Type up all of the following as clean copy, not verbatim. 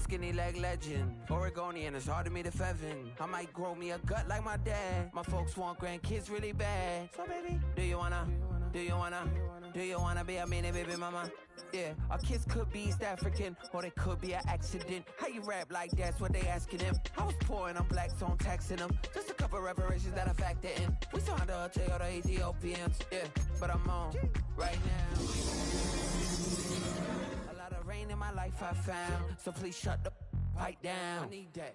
skinny leg legend. Oregonian, it's hard to meet a Fevin. I might grow me a gut like my dad. My folks want grandkids really bad. So baby, do you wanna be a mini baby mama? Yeah, our kids could be East African, or they could be an accident. How you rap like that's what they asking him. I was poor and I'm black, so I'm taxing them. Just a couple reparations that I factor in. We saw the Toyota Ethiopians, yeah, but I'm on right now. A lot of rain in my life I found, so please shut the pipe down. I need that.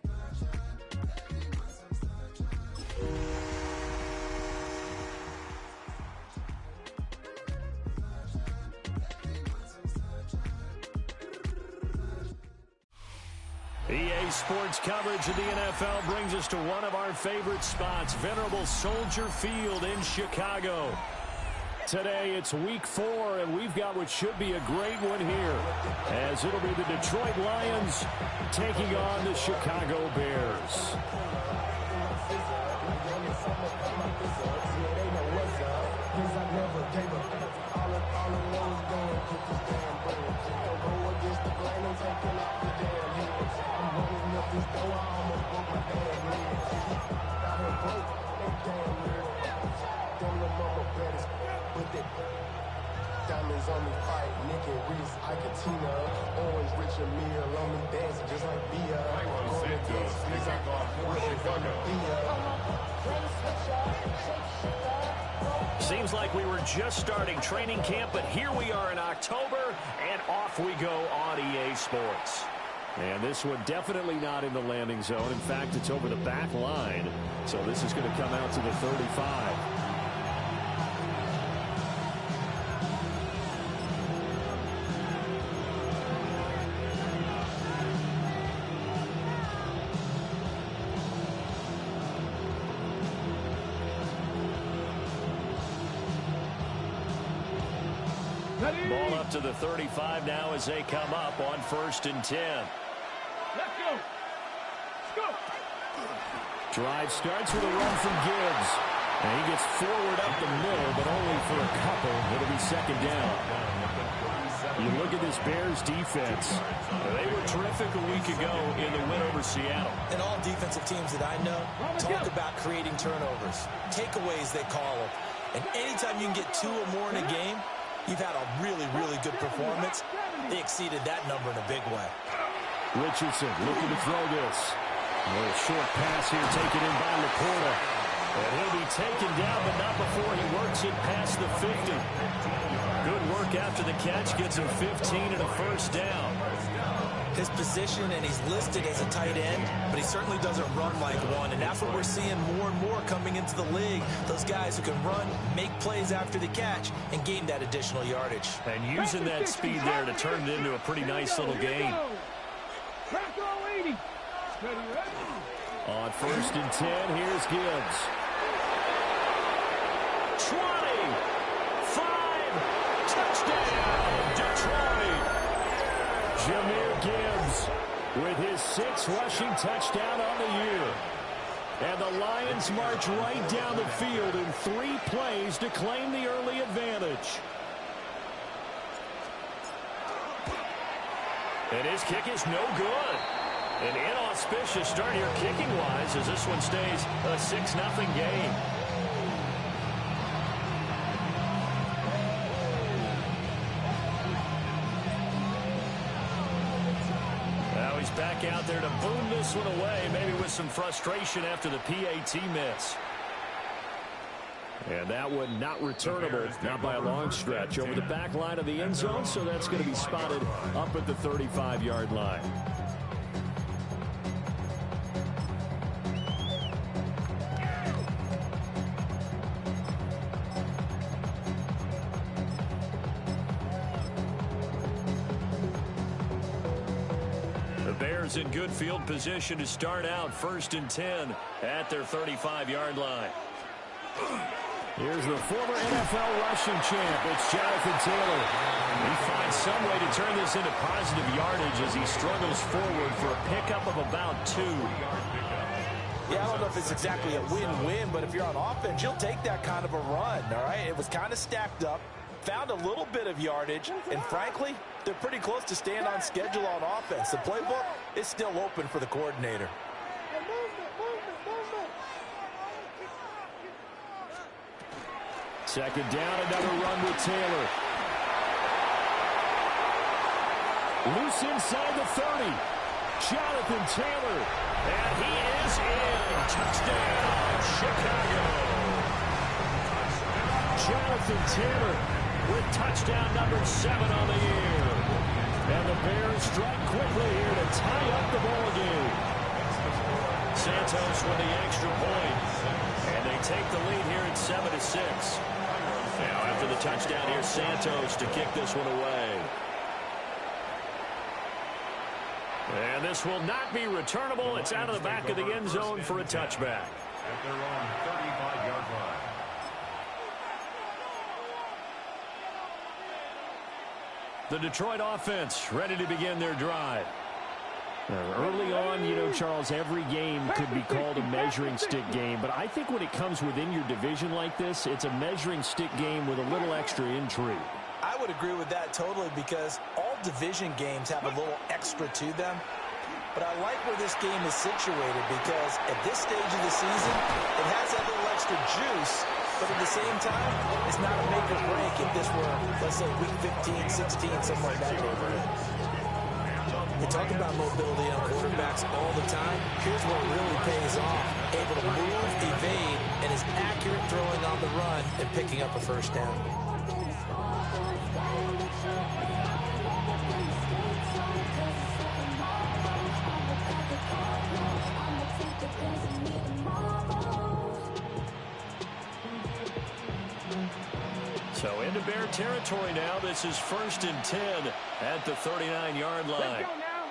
EA Sports coverage of the NFL brings us to one of our favorite spots, venerable Soldier Field in Chicago. Today it's week 4, and we've got what should be a great one here, as it'll be the Detroit Lions taking on the Chicago Bears. Diamonds on me, fight, Nick and Reese, Iketina, Orange, Richard Mille, on me dancing just like Bia. Seems like we were just starting training camp, but here we are in October, and off we go on EA Sports. And this one definitely not in the landing zone. In fact, it's over the back line. So this is going to come out to the 35. Ball up to the 35 now as they come up on 1st and 10. Let's go. Let's go. Drive starts with a run from Gibbs. And he gets forward up the middle, but only for a couple. It'll be 2nd down. You look at this Bears defense. They were terrific a week ago in the win over Seattle. And all defensive teams that I know talk about creating turnovers. Takeaways, they call them. And anytime you can get 2 or more in a game, you've had a really, really good performance. They exceeded that number in a big way. Richardson looking to throw this. A little short pass here taken in by Laporta. And he'll be taken down, but not before he works it past the 50. Good work after the catch. Gets him 15 and a 1st down. His position, and he's listed as a tight end, but he certainly doesn't run like one, and that's what we're seeing more and more coming into the league. Those guys who can run, make plays after the catch, and gain that additional yardage. And using that speed there to turn it into a pretty nice little gain. On 1st and 10, here's Gibbs. 20, 5, touchdown, Detroit. Jahmyr Gibbs with his 6th rushing touchdown on the year. And the Lions march right down the field in 3 plays to claim the early advantage. And his kick is no good. An inauspicious start here kicking-wise as this one stays a 6-0 game. Now he's back out there to boom this one away, maybe with some frustration after the PAT miss. And that one not returnable, not by a long stretch, over the back line of the end zone, so that's going to be spotted up at the 35-yard line. Bears in good field position to start out 1st and 10 at their 35-yard line. Here's the former NFL rushing champ. It's Jonathan Taylor. He finds some way to turn this into positive yardage as he struggles forward for a pickup of about 2. Yeah, I don't know if it's exactly a win-win, but if you're on offense, you'll take that kind of a run, all right? It was kind of stacked up. found a little bit of yardage, and frankly, they're pretty close to staying on schedule on offense. The playbook is still open for the coordinator. Second down, another run with Taylor. Loose inside the 30. Jonathan Taylor. And he is in. Touchdown, Chicago. Jonathan Taylor with touchdown number 7 on the year. And the Bears strike quickly here to tie up the ball game. Santos with the extra point. And they take the lead here at 7-6. Now after the touchdown, here's Santos to kick this one away. And this will not be returnable. It's out of the back of the end zone for a touchback. At their own 35-yard line. The Detroit offense ready to begin their drive. Early on, you know, Charles, every game could be called a measuring stick game. But I think when it comes within your division like this, it's a measuring stick game with a little extra intrigue. I would agree with that totally because all division games have a little extra to them. But I like where this game is situated because at this stage of the season, it has that little extra juice. But at the same time, it's not a make or break if this were, let's say, week 15, 16, somewhere in that neighborhood. We talk about mobility on quarterbacks all the time. Here's where it really pays off. Able to move, evade, and is accurate throwing on the run and picking up a first down. So into Bear territory now. This is 1st and 10 at the 39-yard line. Let's go now.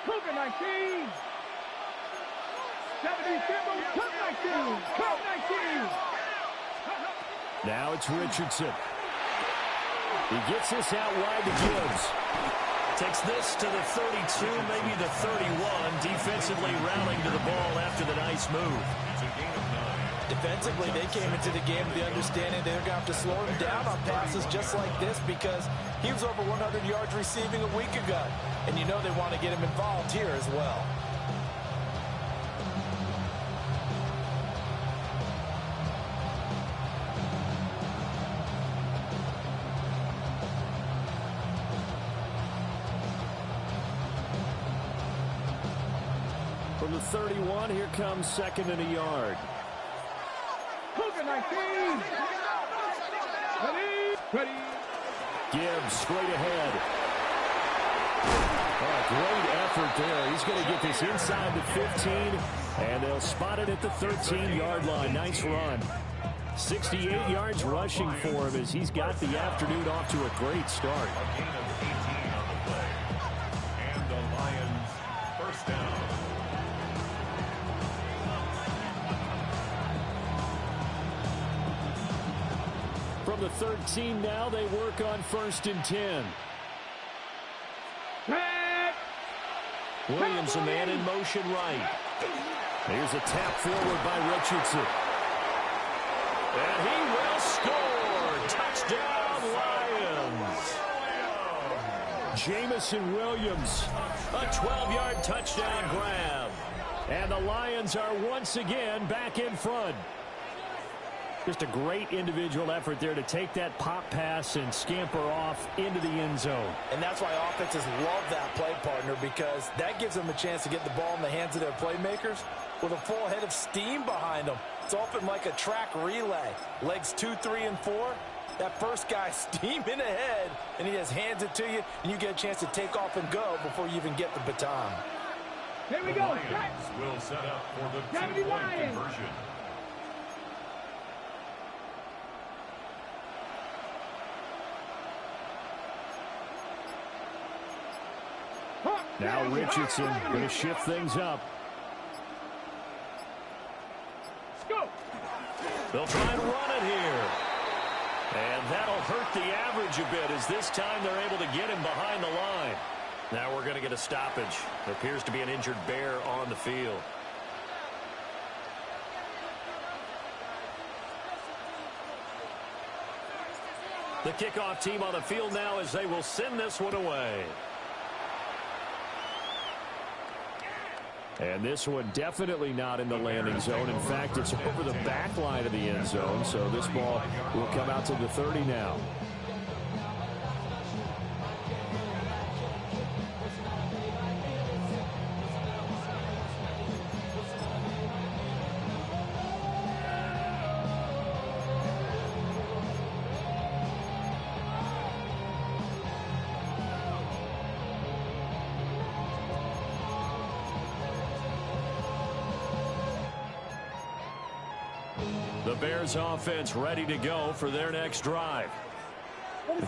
Cougar 19. 77, Cougar 19. Cougar 19. Now it's Richardson. He gets this out wide to Gibbs. Takes this to the 32, maybe the 31. Defensively rallying to the ball after the nice move. Defensively, they came into the game with the understanding they're going to have to slow him down on passes just like this because he was over 100 yards receiving a week ago. And you know they want to get him involved here as well. From the 31, here comes 2nd and a yard. Cougar 19. Ready. Gibbs straight ahead. Oh, great effort there. He's going to get this inside the 15, and they'll spot it at the 13-yard line. Nice run. 68 yards rushing for him as he's got the afternoon off to a great start. A gain of 18 on the play. And the Lions first down. From the 13 now, they work on 1st and 10. Williams, a man in motion right. Here's a tap forward by Richardson. And he will score. Touchdown, Lions. Jamison Williams, a 12-yard touchdown grab. And the Lions are once again back in front. Just a great individual effort there to take that pop pass and scamper off into the end zone. And that's why offenses love that play, partner, because that gives them a chance to get the ball in the hands of their playmakers with a full head of steam behind them. It's often like a track relay. Legs 2, 3, and 4. That first guy steaming ahead, and he just hands it to you, and you get a chance to take off and go before you even get the baton. Here we go. Lions will set up for the two-point conversion. Now Richardson going to shift things up. They'll try and run it here. And that'll hurt the average a bit as this time they're able to get him behind the line. Now we're going to get a stoppage. There appears to be an injured Bear on the field. The kickoff team on the field now as they will send this one away. And this one definitely not in the landing zone. In fact, it's over the back line of the end zone. So this ball will come out to the 30 now. The Bears offense ready to go for their next drive.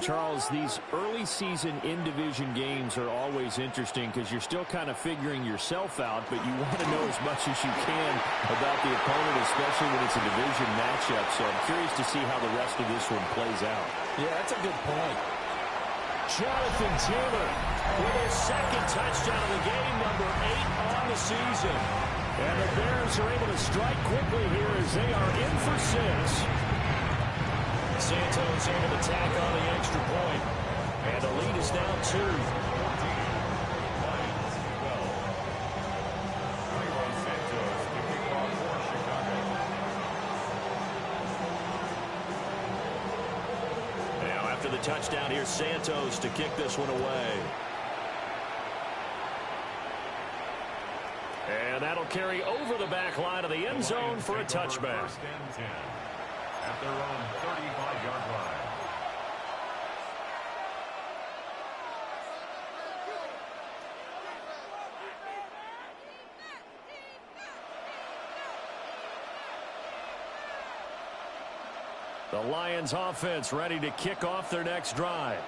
Charles, these early season in-division games are always interesting because you're still kind of figuring yourself out, but you want to know as much as you can about the opponent, especially when it's a division matchup. So I'm curious to see how the rest of this one plays out. Yeah, that's a good point. Jonathan Taylor with his second touchdown of the game, number 8 on the season. And the Bears are able to strike quickly here as they are in for 6. Santos able to tack on the extra point. And the lead is now 2. Now after the touchdown, here's Santos to kick this one away. And that'll carry over the back line of the end zone for a touchback. First and 10 at their own 35-yard line. The Lions offense ready to kick off their next drive.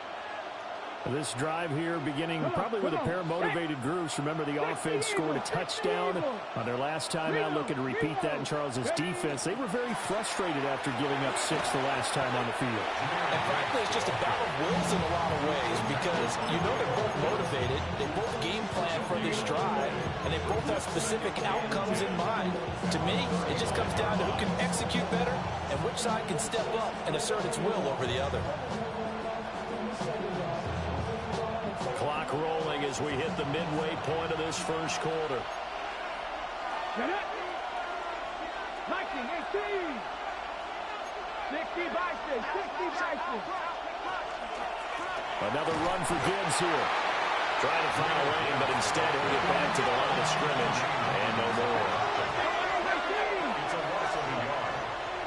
This drive here beginning probably with a pair of motivated groups. Remember, the offense scored a touchdown on their last time out. Looking to repeat that in Charles's defense. They were very frustrated after giving up 6 the last time on the field. And frankly, it's just a battle of wills in a lot of ways because you know they're both motivated. They both game plan for this drive, and they both have specific outcomes in mind. To me, it just comes down to who can execute better and which side can step up and assert its will over the other. Clock rolling as we hit the midway point of this first quarter. Get it. 19, 18. 60 Bison, 60 Bison. Another run for Gibbs here. Trying to find a lane, but instead he'll get back to the line of scrimmage. And no more.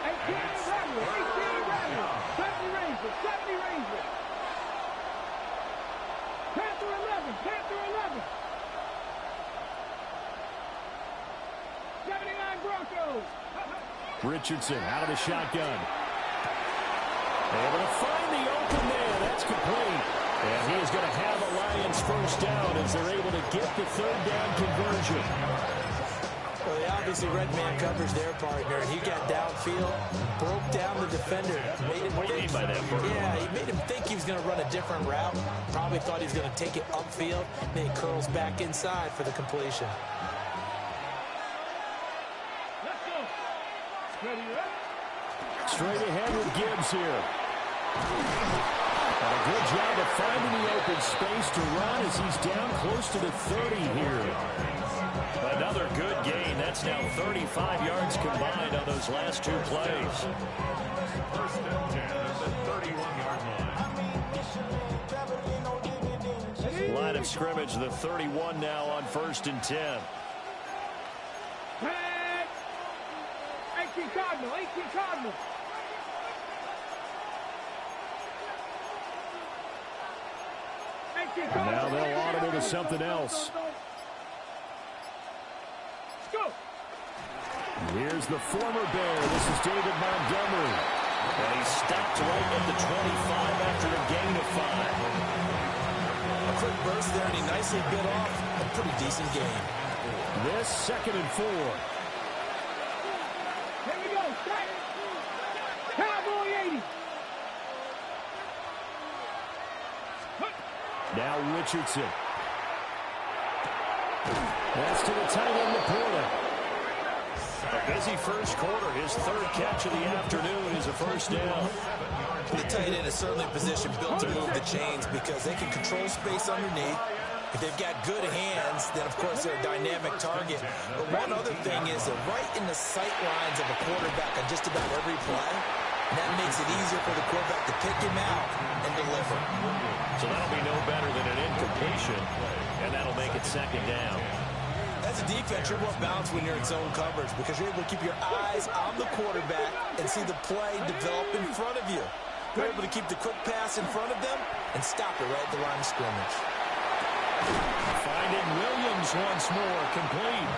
18 Ranger, 70 Ranger, 70 Ranger. Panther 11, Panther 11. 79 Broncos. Richardson out of the shotgun. Able to find the open man. That's complete. And he is going to have a Lions first down as they're able to get the third down conversion. Well, they obviously red man covers their partner, and he got downfield, broke down the defender. Made him What do you mean by that, Bert? Yeah, he made him think he was going to run a different route. Probably thought he was going to take it upfield. Then he curls back inside for the completion. Let's go. Ready, ready? Straight ahead with Gibbs here. And a good job of finding the open space to run as he's down close to the 30 here. Another good gain. That's now 35 yards combined on those last 2 plays. First and 10 at the 31-yard line. Line of scrimmage, the 31 now on first and 10. 18 Cardinal, 18 Cardinal. And now they'll audible to something else. Let's go. Here's the former Bear. This is David Montgomery. And he stopped right at the 25 after a gain of 5. A quick burst there, and he nicely bit off a pretty decent game. This 2nd and 4. Here we go. Set. Cowboy 80. Now Richardson. That's to the tight end, Laporta. A busy first quarter. His third catch of the afternoon is a first down. The tight end is certainly a position built to move the chains because they can control space underneath. If they've got good hands, then, of course, they're a dynamic target. But one other thing is they're right in the sight lines of a quarterback on just about every play. And that makes it easier for the quarterback to pick him out and deliver. So that'll be no better than an incompletion, and that'll make it second down. As a defense, you're more balanced when you're in zone coverage because you're able to keep your eyes on the quarterback and see the play develop in front of you. You're able to keep the quick pass in front of them and stop it right at the line of scrimmage. Finding Williams once more, complete.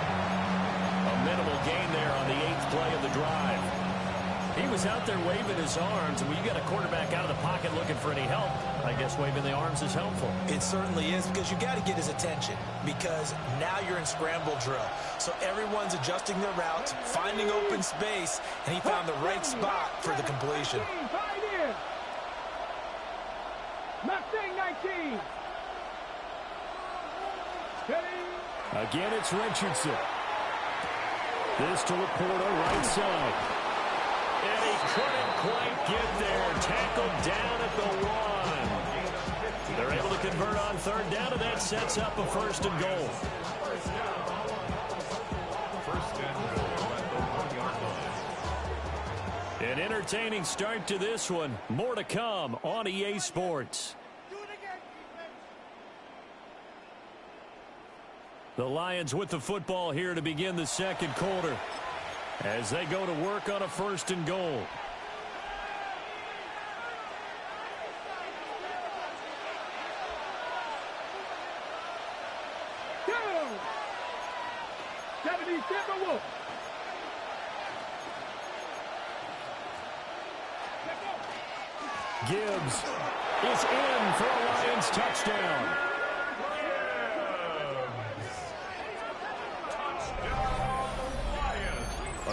A minimal gain there on the 8th play of the drive. He was out there waving his arms, and when you got a quarterback out of the pocket looking for any help, I guess waving the arms is helpful. It certainly is because you got to get his attention because now you're in scramble drill. So everyone's adjusting their routes, finding open space, and he found the right spot for the completion. Mustang 19. Again, it's Richardson. This to Laporta, right side. And he couldn't quite get there. Tackled down at the 1. They're able to convert on third down, and that sets up a first and goal. An entertaining start to this one. More to come on EA Sports. The Lions with the football here to begin the second quarter as they go to work on a first and goal. Gibbs is in for a Lions touchdown.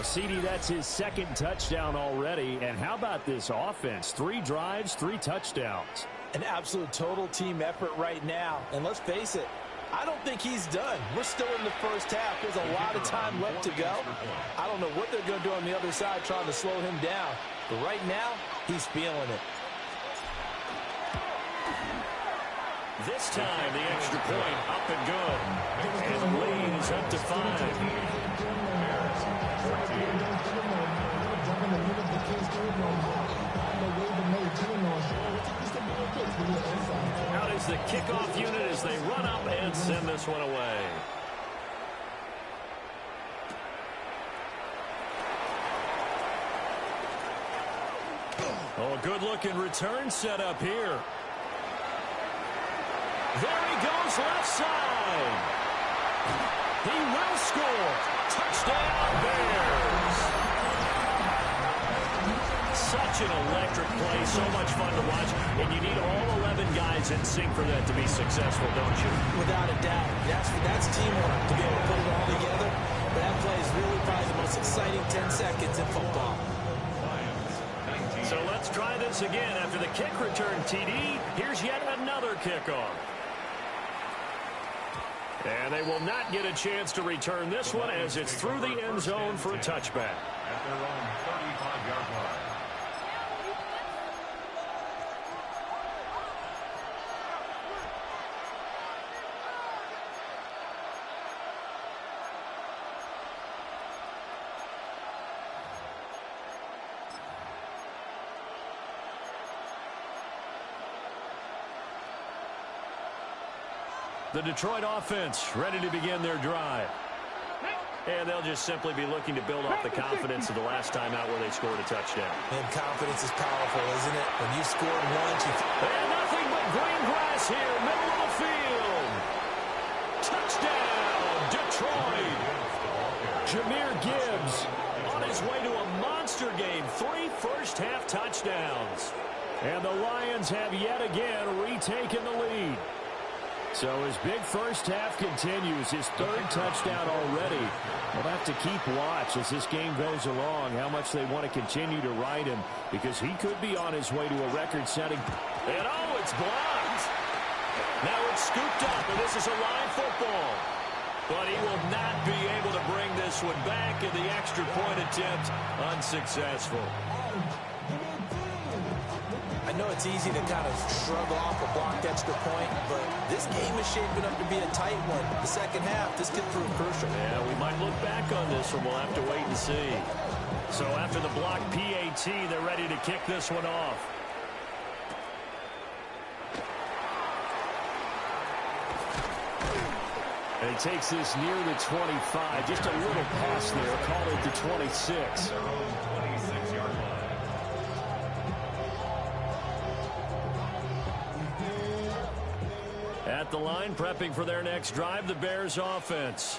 CD, that's his second touchdown already. And how about this offense? 3 drives, 3 touchdowns. An absolute total team effort right now. And let's face it, I don't think he's done. We're still in the first half. There's a lot of time left to go. I don't know what they're going to do on the other side trying to slow him down. But right now, he's feeling it. This time, the extra point up and good. And the lead is up to 5. Out is the kickoff unit as they run up and send this one away. Oh, good-looking return set up here. There he goes left side. He will score. Touchdown, Bears. Such an electric play, so much fun to watch, and you need all 11 guys in sync for that to be successful, don't you? Without a doubt. That's teamwork to be able to put it all together. But that play is really probably the most exciting 10 seconds in football. So let's try this again. After the kick return TD, here's yet another kickoff. And they will not get a chance to return this one as it's through the end zone for a touchback. At their own 35-yard line. The Detroit offense ready to begin their drive. And they'll just simply be looking to build off the confidence of the last time out where they scored a touchdown. And confidence is powerful, isn't it? When you've scored once, and nothing but green grass here, middle of the field. Touchdown, Detroit. Jahmyr Gibbs on his way to a monster game. 3 first-half touchdowns. And the Lions have yet again retaken the lead. So his big first half continues, his 3rd touchdown already. We'll have to keep watch as this game goes along, how much they want to continue to ride him, because he could be on his way to a record-setting. And oh, it's blocked. Now it's scooped up, and this is a live football. But he will not be able to bring this this one back, and the extra point attempt unsuccessful. I know it's easy to kind of shrug off a blocked extra point, but this game is shaping up to be a tight one. The second half, this could prove crucial. Yeah, we might look back on this one. We'll have to wait and see. So after the block PAT, they're ready to kick this one off. And he takes this near the 25. Just a little pass there. Call it the 26. At the line, prepping for their next drive, the Bears offense.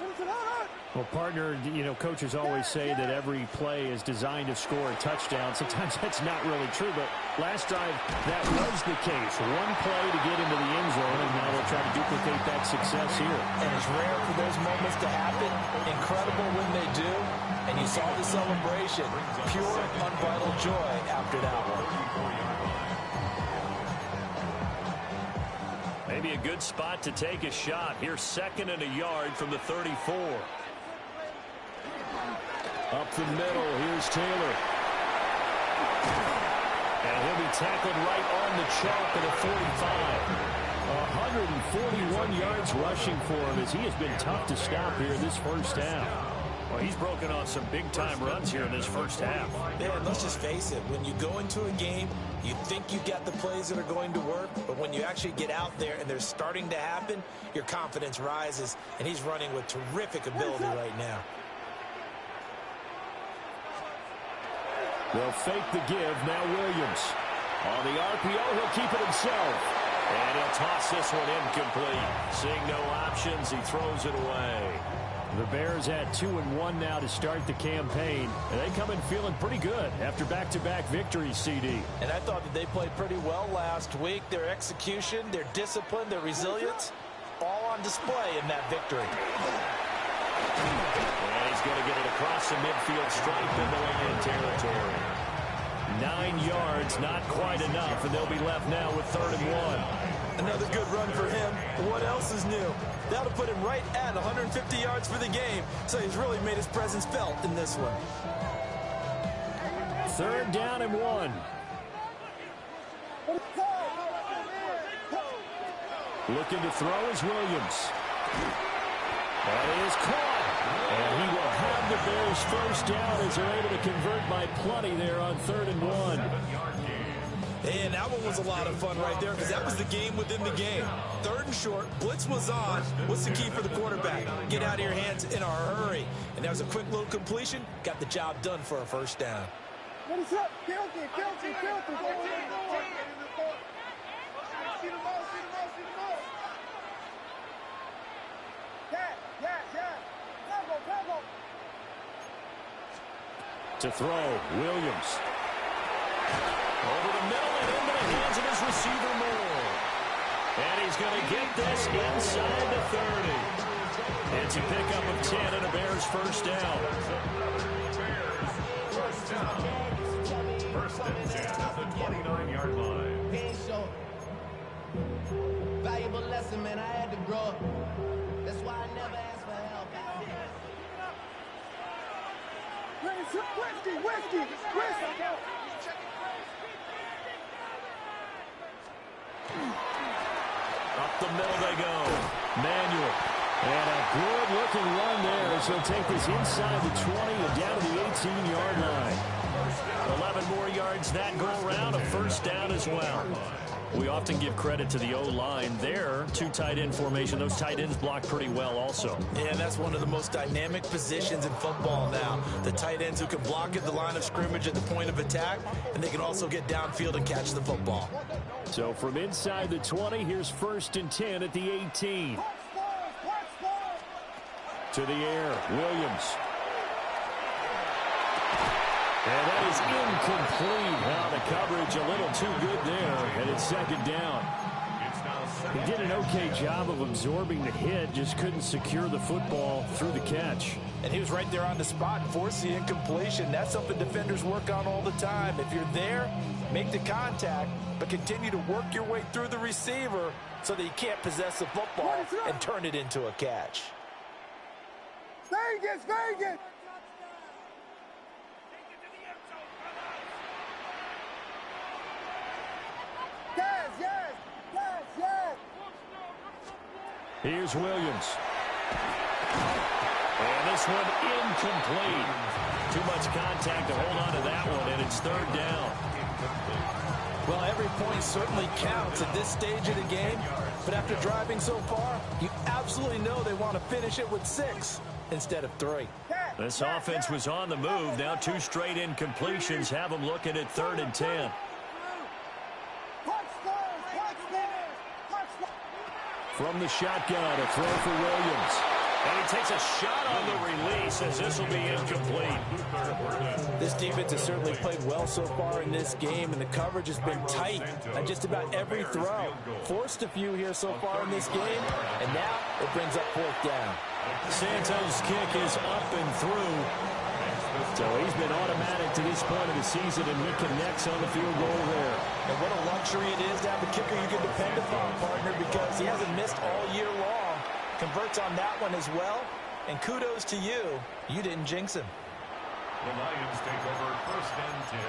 Well, partner, you know, coaches always say that every play is designed to score a touchdown. Sometimes that's not really true, but last drive, that was the case. One play to get into the end zone, and now they'll try to duplicate that success here. And it's rare for those moments to happen. Incredible when they do. And you saw the celebration. Pure, unbridled joy after that one. Maybe a good spot to take a shot. Here's 2nd and a yard from the 34. Up the middle, here's Taylor. And he'll be tackled right on the chalk at a 45. 141 yards rushing for him as he has been tough to stop here this first half. Well, he's broken off some big-time runs here in this first half. Yeah, and let's just face it. When you go into a game, you think you got the plays that are going to work, but when you actually get out there and they're starting to happen, your confidence rises, and he's running with terrific ability right now. They'll fake the give. Now Williams. On the RPO, he'll keep it himself. And he'll toss this one incomplete. Seeing no options, he throws it away. The Bears at 2-1 now to start the campaign. And they come in feeling pretty good after back-to-back victories, CD. And I thought that they played pretty well last week. Their execution, their discipline, their resilience, all on display in that victory. And he's going to get it across the midfield stripe into Lion territory. 9 yards, not quite enough, and they'll be left now with 3rd and 1. Another good run for him. What else is new? That'll put him right at 150 yards for the game, so he's really made his presence felt in this one. 3rd down and 1. Looking to throw is Williams. That is caught. And he will have the Bears first down as they're able to convert by plenty there on 3rd and 1. And that one was a lot of fun right there because that was the game within the game. 3rd and short, blitz was on. What's the key for the quarterback? Get out of your hands in a hurry. And that was a quick little completion. Got the job done for a first down. What is up? Guilty. To throw, Williams. Over the middle and into the hands of his receiver, Moore. And he's going to get this inside the 30. It's a pickup of 10 and a Bears first down. First and 10 at the 29-yard line. Valuable lesson, man. I had to grow up. That's why I never asked for help. Whiskey. Up the middle they go. Manuel. And a good-looking run there as he'll take this inside the 20 and down to the 18-yard line. 11 more yards that go around, a first down as well. We often give credit to the O-line there. 2 tight end formation. Those tight ends block pretty well also. Yeah, and that's one of the most dynamic positions in football now. The tight ends who can block at the line of scrimmage at the point of attack, and they can also get downfield and catch the football. So from inside the 20, here's 1st and 10 at the 18. To the air, Williams. And that is incomplete. Now the coverage a little too good there, and it's 2nd down. He did an okay job of absorbing the hit, just couldn't secure the football through the catch. And he was right there on the spot and forced the incompletion. That's something defenders work on all the time. If you're there, make the contact, but continue to work your way through the receiver so that you can't possess the football and turn it into a catch. Stay Vegas, Vegas! Yes, yes, yes, yes! Here's Williams. And this one incomplete. Too much contact to hold on to that one, and it's third down. Well, every point certainly counts at this stage of the game, but after driving so far, you absolutely know they want to finish it with 6 instead of 3. This offense was on the move. Now 2 straight incompletions have them looking at 3rd and 10. From the shotgun, a throw for Williams. And he takes a shot on the release as this will be incomplete. This defense has certainly played well so far in this game, and the coverage has been tight on just about every throw. Forced a few here so far in this game, and now it brings up 4th down. Santos' kick is up and through. So he's been automatic to this point of the season, and he connects on the field goal there. And what a luxury it is to have a kicker you can depend upon, partner, because he hasn't missed all year long. Converts on that one as well, and kudos to you. You didn't jinx him. The Lions take over 1st and 10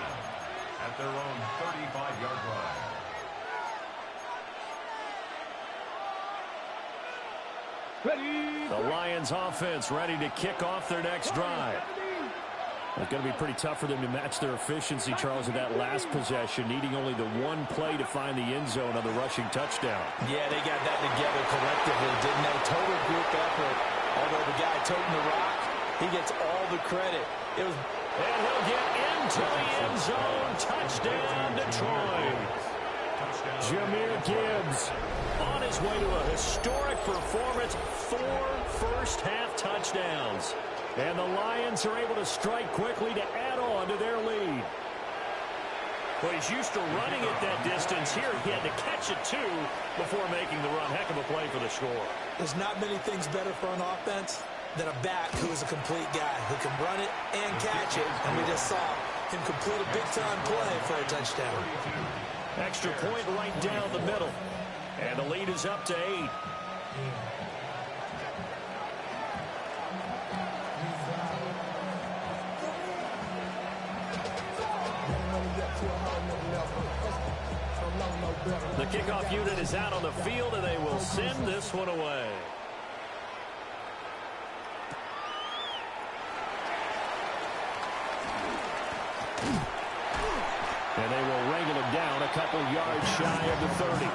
at their own 35-yard line. Ready. The Lions offense ready to kick off their next drive. It's going to be pretty tough for them to match their efficiency, Charles, in that last possession, needing only the 1 play to find the end zone on the rushing touchdown. Yeah, they got that together collectively, didn't they? Total group effort. Although the guy toting the rock, he gets all the credit. And he'll get into the end zone. Touchdown, Detroit. Jahmyr Gibbs on his way to a historic performance, 4 first-half touchdowns. And the Lions are able to strike quickly to add on to their lead. Well, he's used to running at that distance. Here he had to catch it, too, before making the run. Heck of a play for the score. There's not many things better for an offense than a back who is a complete guy who can run it and catch it. And we just saw him complete a big-time play for a touchdown. Extra point right down the middle. And the lead is up to 8. The kickoff unit is out on the field, and they will send this one away. And they will wrangle him down a couple yards shy of the 30.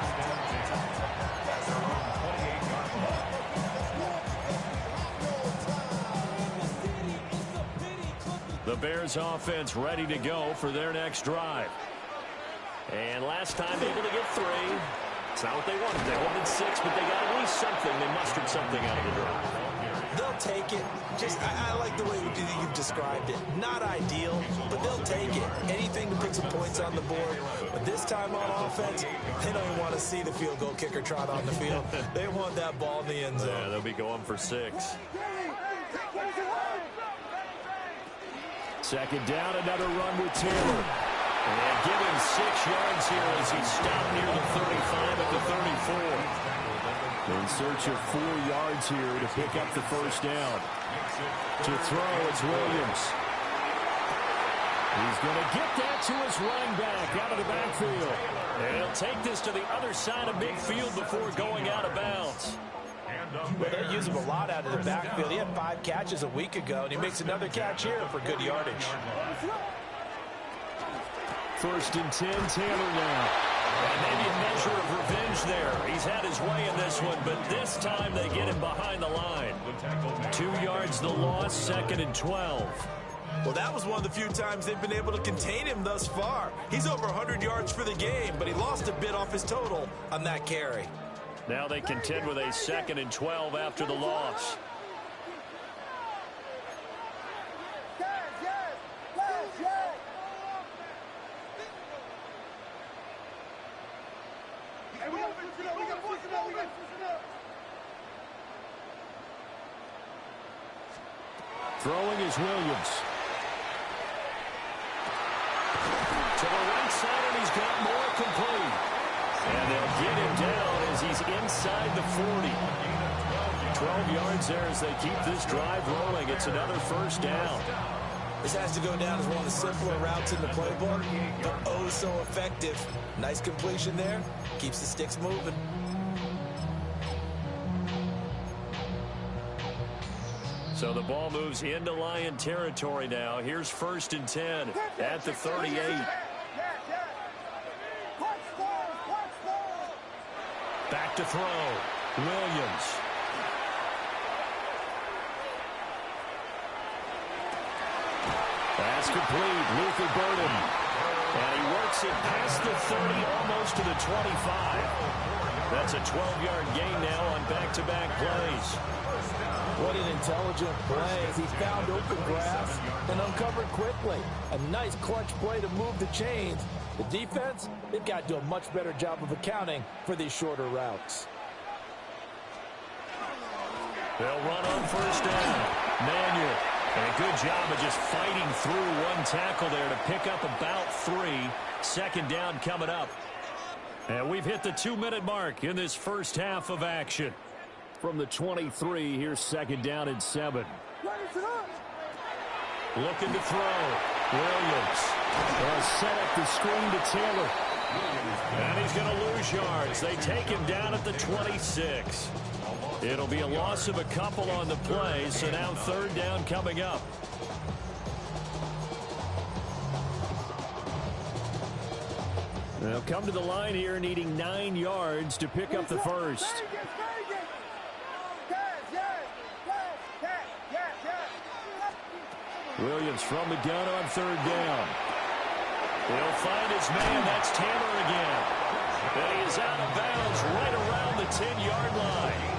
The Bears offense ready to go for their next drive. And last time able to get 3. It's not what they wanted. They wanted 6, but they got at least something. They mustered something out of the drive. They'll take it. I like the way you've described it. Not ideal, but they'll take it. Anything to put some points on the board. But this time on offense, they don't even want to see the field goal kicker trot on the field. They want that ball in the end zone. Yeah, they'll be going for 6. Second down, another run with Taylor. And give him 6 yards here as he stopped near the 35 at the 34. In search of 4 yards here to pick up the first down. To throw, it's Williams. He's going to get that to his running back out of the backfield. And he'll take this to the other side of midfield before going out of bounds. Well, they use him a lot out of the backfield. He had 5 catches a week ago, and he makes another catch here for good yardage. First and 10, Taylor now. And maybe a measure of revenge there. He's had his way in this one, but this time they get him behind the line. 2 yards the loss, 2nd and 12. Well, that was one of the few times they've been able to contain him thus far. He's over 100 yards for the game, but he lost a bit off his total on that carry. Now they contend with a 2nd and 12 after the loss. Throwing is Williams. To the right side, and he's got more complete. And they'll get him down as he's inside the 40. 12 yards there as they keep this drive rolling. It's another first down. This has to go down as one of the simpler routes in the playbook, but oh so effective. Nice completion there. Keeps the sticks moving. So the ball moves into Lion territory now. Here's 1st and 10 at the 38. Back to throw. Williams. Pass complete. Luther Burden. And he works it past the 30, almost to the 25. That's a 12-yard gain now on back-to-back plays. What an intelligent play as he found open grass and uncovered quickly. A nice clutch play to move the chains. The defense, they've got to do a much better job of accounting for these shorter routes. They'll run on first down. Manuel. And a good job of just fighting through one tackle there to pick up about 3. 2nd down coming up. And we've hit the 2-minute mark in this first half of action. From the 23, here's 2nd down and 7. Looking to throw. Williams. They'll set up the screen to Taylor. And he's going to lose yards. They take him down at the 26. It'll be a loss of a couple on the play, so now 3rd down coming up. They'll come to the line here needing 9 yards to pick up the first. Williams from the gun on 3rd down. He'll find his man. That's Taylor again. And he is out of bounds right around the 10-yard line.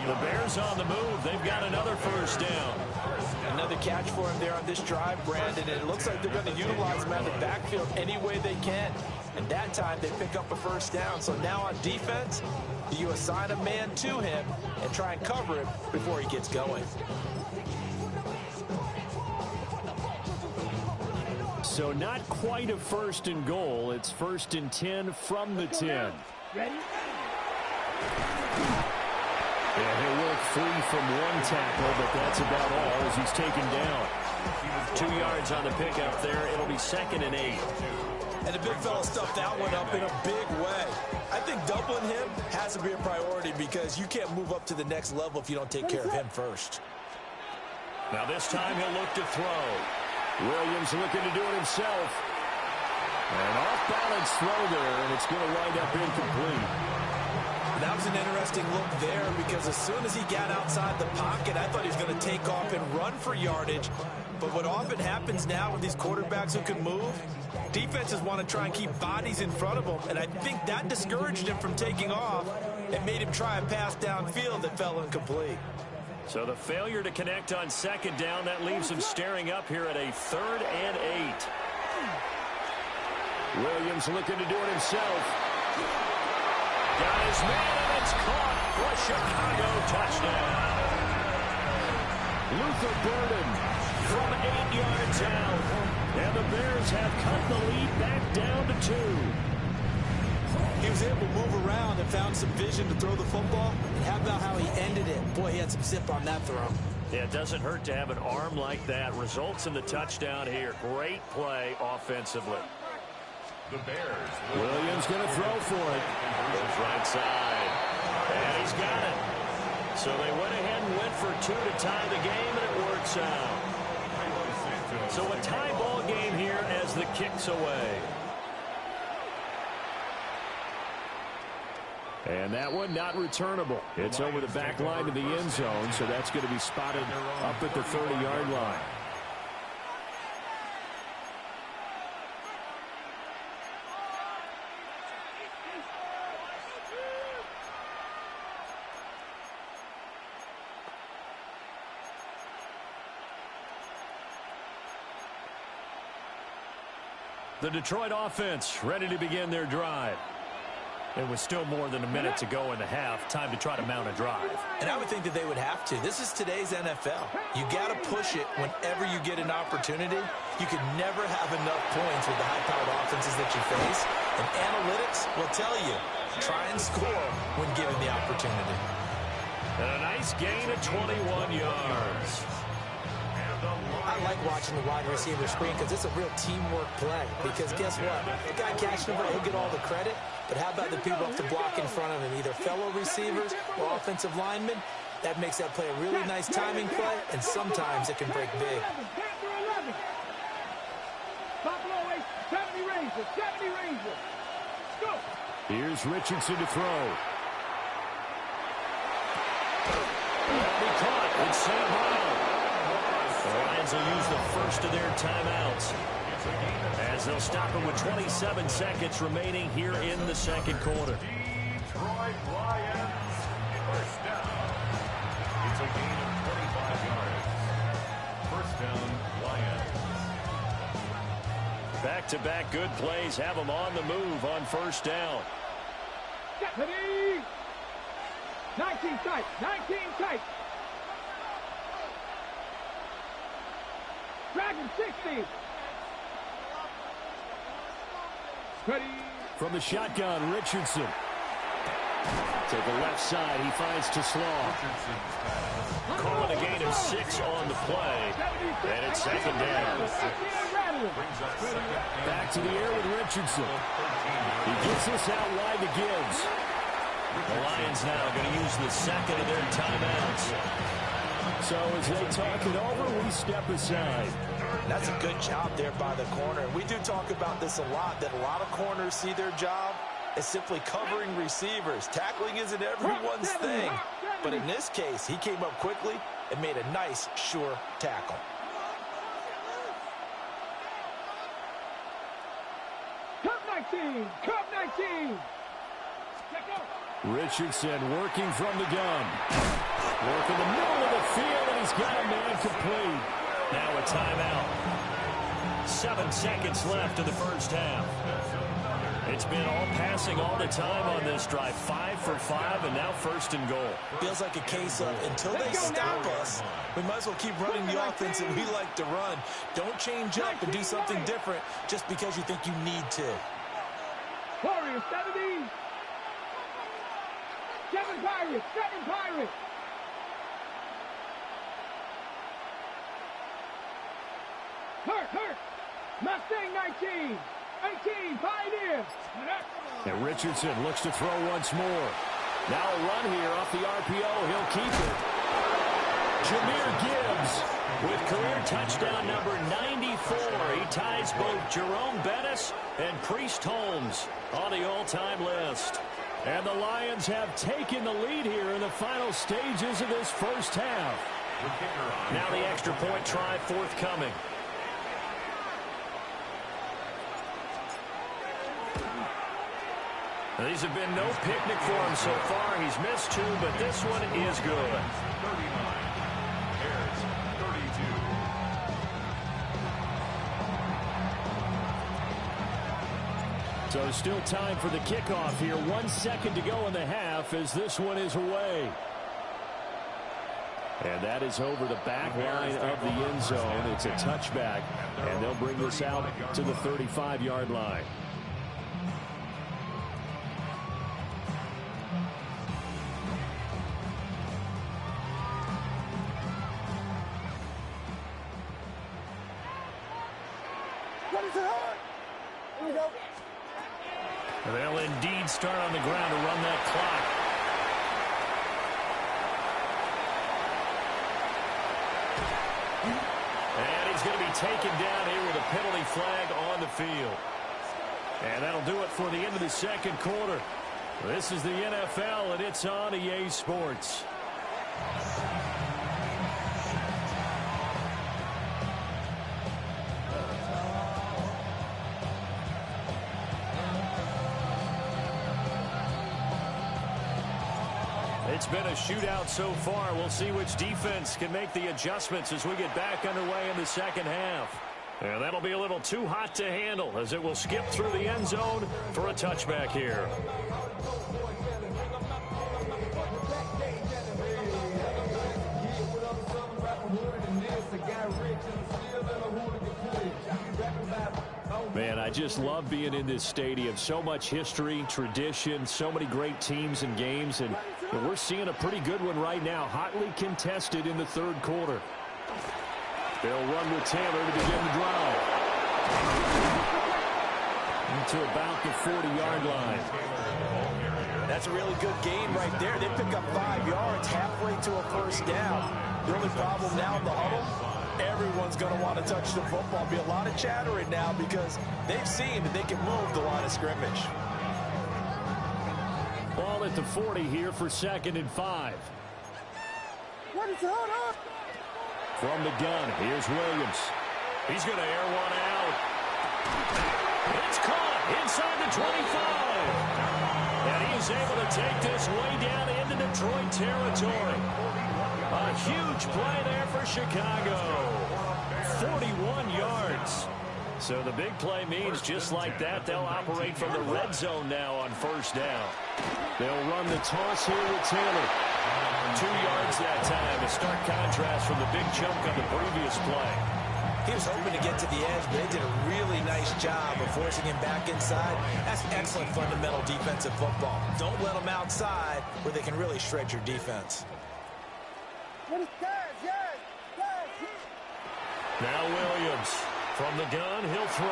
The Bears on the move. They've got another first down. Another catch for him there on this drive, Brandon. And it looks like they're going to utilize him out of the backfield any way they can. And that time they pick up a first down. So now on defense, you assign a man to him and try and cover him before he gets going. So not quite a 1st and goal. It's 1st and 10 from the 10. Ready? Yeah, he'll work free from one tackle, but that's about all as he's taken down. 2 yards on the pickup there. It'll be 2nd and 8. And the big fella stuffed that one up in a big way. I think doubling him has to be a priority because you can't move up to the next level if you don't take care of him first. Now this time he'll look to throw. Williams looking to do it himself. An off-balance throw there, and it's going to wind up incomplete. That was an interesting look there because as soon as he got outside the pocket, I thought he was going to take off and run for yardage. But what often happens now with these quarterbacks who can move, defenses want to try and keep bodies in front of them. And I think that discouraged him from taking off and made him try a pass downfield that fell incomplete. So the failure to connect on 2nd down, that leaves him staring up here at a 3rd and 8. Williams looking to do it himself. Got his man, and it's caught for a Chicago touchdown. Luther Burden from 8 yards out. And the Bears have cut the lead back down to 2. He was able to move around and found some vision to throw the football. And how about how he ended it? Boy, he had some zip on that throw. Yeah, it doesn't hurt to have an arm like that. Results in the touchdown here. Great play offensively. The Bears. Williams going to throw for it. Goes right side. And he's got it. So they went ahead and went for 2 to tie the game, and it works out. So a tie ball game here as the kick's away. And that one not returnable. It's over the back line to the end zone, so that's going to be spotted up at the 30-yard line. The Detroit offense ready to begin their drive. It was still more than a minute to go in the half. Time to try to mount a drive. And I would think that they would have to. This is today's NFL. You got to push it whenever you get an opportunity. You can never have enough points with the high-powered offenses that you face. And analytics will tell you, try and score when given the opportunity. And a nice gain of 21 yards. I like watching the wide receiver screen because it's a real teamwork play. Because guess what? The guy catching the ball, he'll get all the credit. But how about the people up the block in front of him, either fellow receivers or offensive linemen? That makes that play a really nice timing play, and sometimes it can break big. 70 Rangers, 70 Rangers. Go. Here's Richardson to throw. That'll be caught. It's St. Brown. The Lions will use the first of their timeouts as they'll stop him with 27 seconds remaining here in the second quarter. Detroit Lions, first down. It's a gain of 25 yards. First down, Lions. Back-to-back good plays have them on the move on first down. Deputy. 19 tight, 19 tight. Dragon 60. Ready. From the shotgun, Richardson. To the left side, he finds Slaw. Calling a gain of 6 on the play, and it's second down. Back to the air with Richardson. He gets this out wide to Gibbs. The Lions now going to use the second of their timeouts. So as they talk it over, we step aside. That's a good job there by the corner. We do talk about this a lot, that a lot of corners see their job as simply covering receivers. Tackling isn't everyone's thing. But in this case, he came up quickly and made a nice, sure tackle. Cup 19, Cup 19. Richardson working from the gun. Working the middle of the field, and he's got a man complete. Now a timeout. 7 seconds left in the first half. It's been all passing all the time on this drive. 5 for 5, and now first and goal. Feels like a case of until they stop us, we might as well keep running the offense that we like to run. Don't change up and do something different just because you think you need to. Warriors 70. 7 Pirates, 7 Pirates. Hurt. Mustang 19. 18, Pioneers. And Richardson looks to throw once more. Now a run here off the RPO. He'll keep it. Jahmyr Gibbs with career touchdown number 94. He ties both Jerome Bettis and Priest Holmes on the all-time list. And the Lions have taken the lead here in the final stages of this first half. Now the extra point try forthcoming. These have been no picnic for him so far. He's missed 2, but this one is good. 39. Bears 32. So still time for the kickoff here. 1 second to go in the half as this one is away. And that is over the back line of the end zone. It's a touchback, and they'll bring this out to the 35-yard line. They'll indeed start on the ground to run that clock. And he's going to be taken down here with a penalty flag on the field. And that'll do it for the end of the second quarter. This is the NFL, and it's on EA Sports. It's been a shootout so far. We'll see which defense can make the adjustments as we get back underway in the second half. And that'll be a little too hot to handle as it will skip through the end zone for a touchback here. Man, I just love being in this stadium. So much history, tradition, so many great teams and games. And But we're seeing a pretty good one right now, hotly contested in the third quarter. They'll run with Taylor to begin the drive. Into about the 40-yard line. That's a really good gain right there. They pick up 5 yards halfway to a first down. The only problem now in the huddle, everyone's going to want to touch the football. Be a lot of chattering now because they've seen that they can move the line of scrimmage. Ball at the 40 here for 2nd and 5. What is hold up? From the gun, here's Williams. He's going to air one out. It's caught inside the 25. And he's able to take this way down into Detroit territory. A huge play there for Chicago. 41 yards. So the big play means just like that, they'll operate from the red zone now on first down. They'll run the toss here with Taylor. 2 yards that time, a stark contrast from the big chunk on the previous play. He was hoping to get to the edge, but they did a really nice job of forcing him back inside. That's excellent fundamental defensive football. Don't let them outside where they can really shred your defense. Now Williams. From the gun, he'll throw.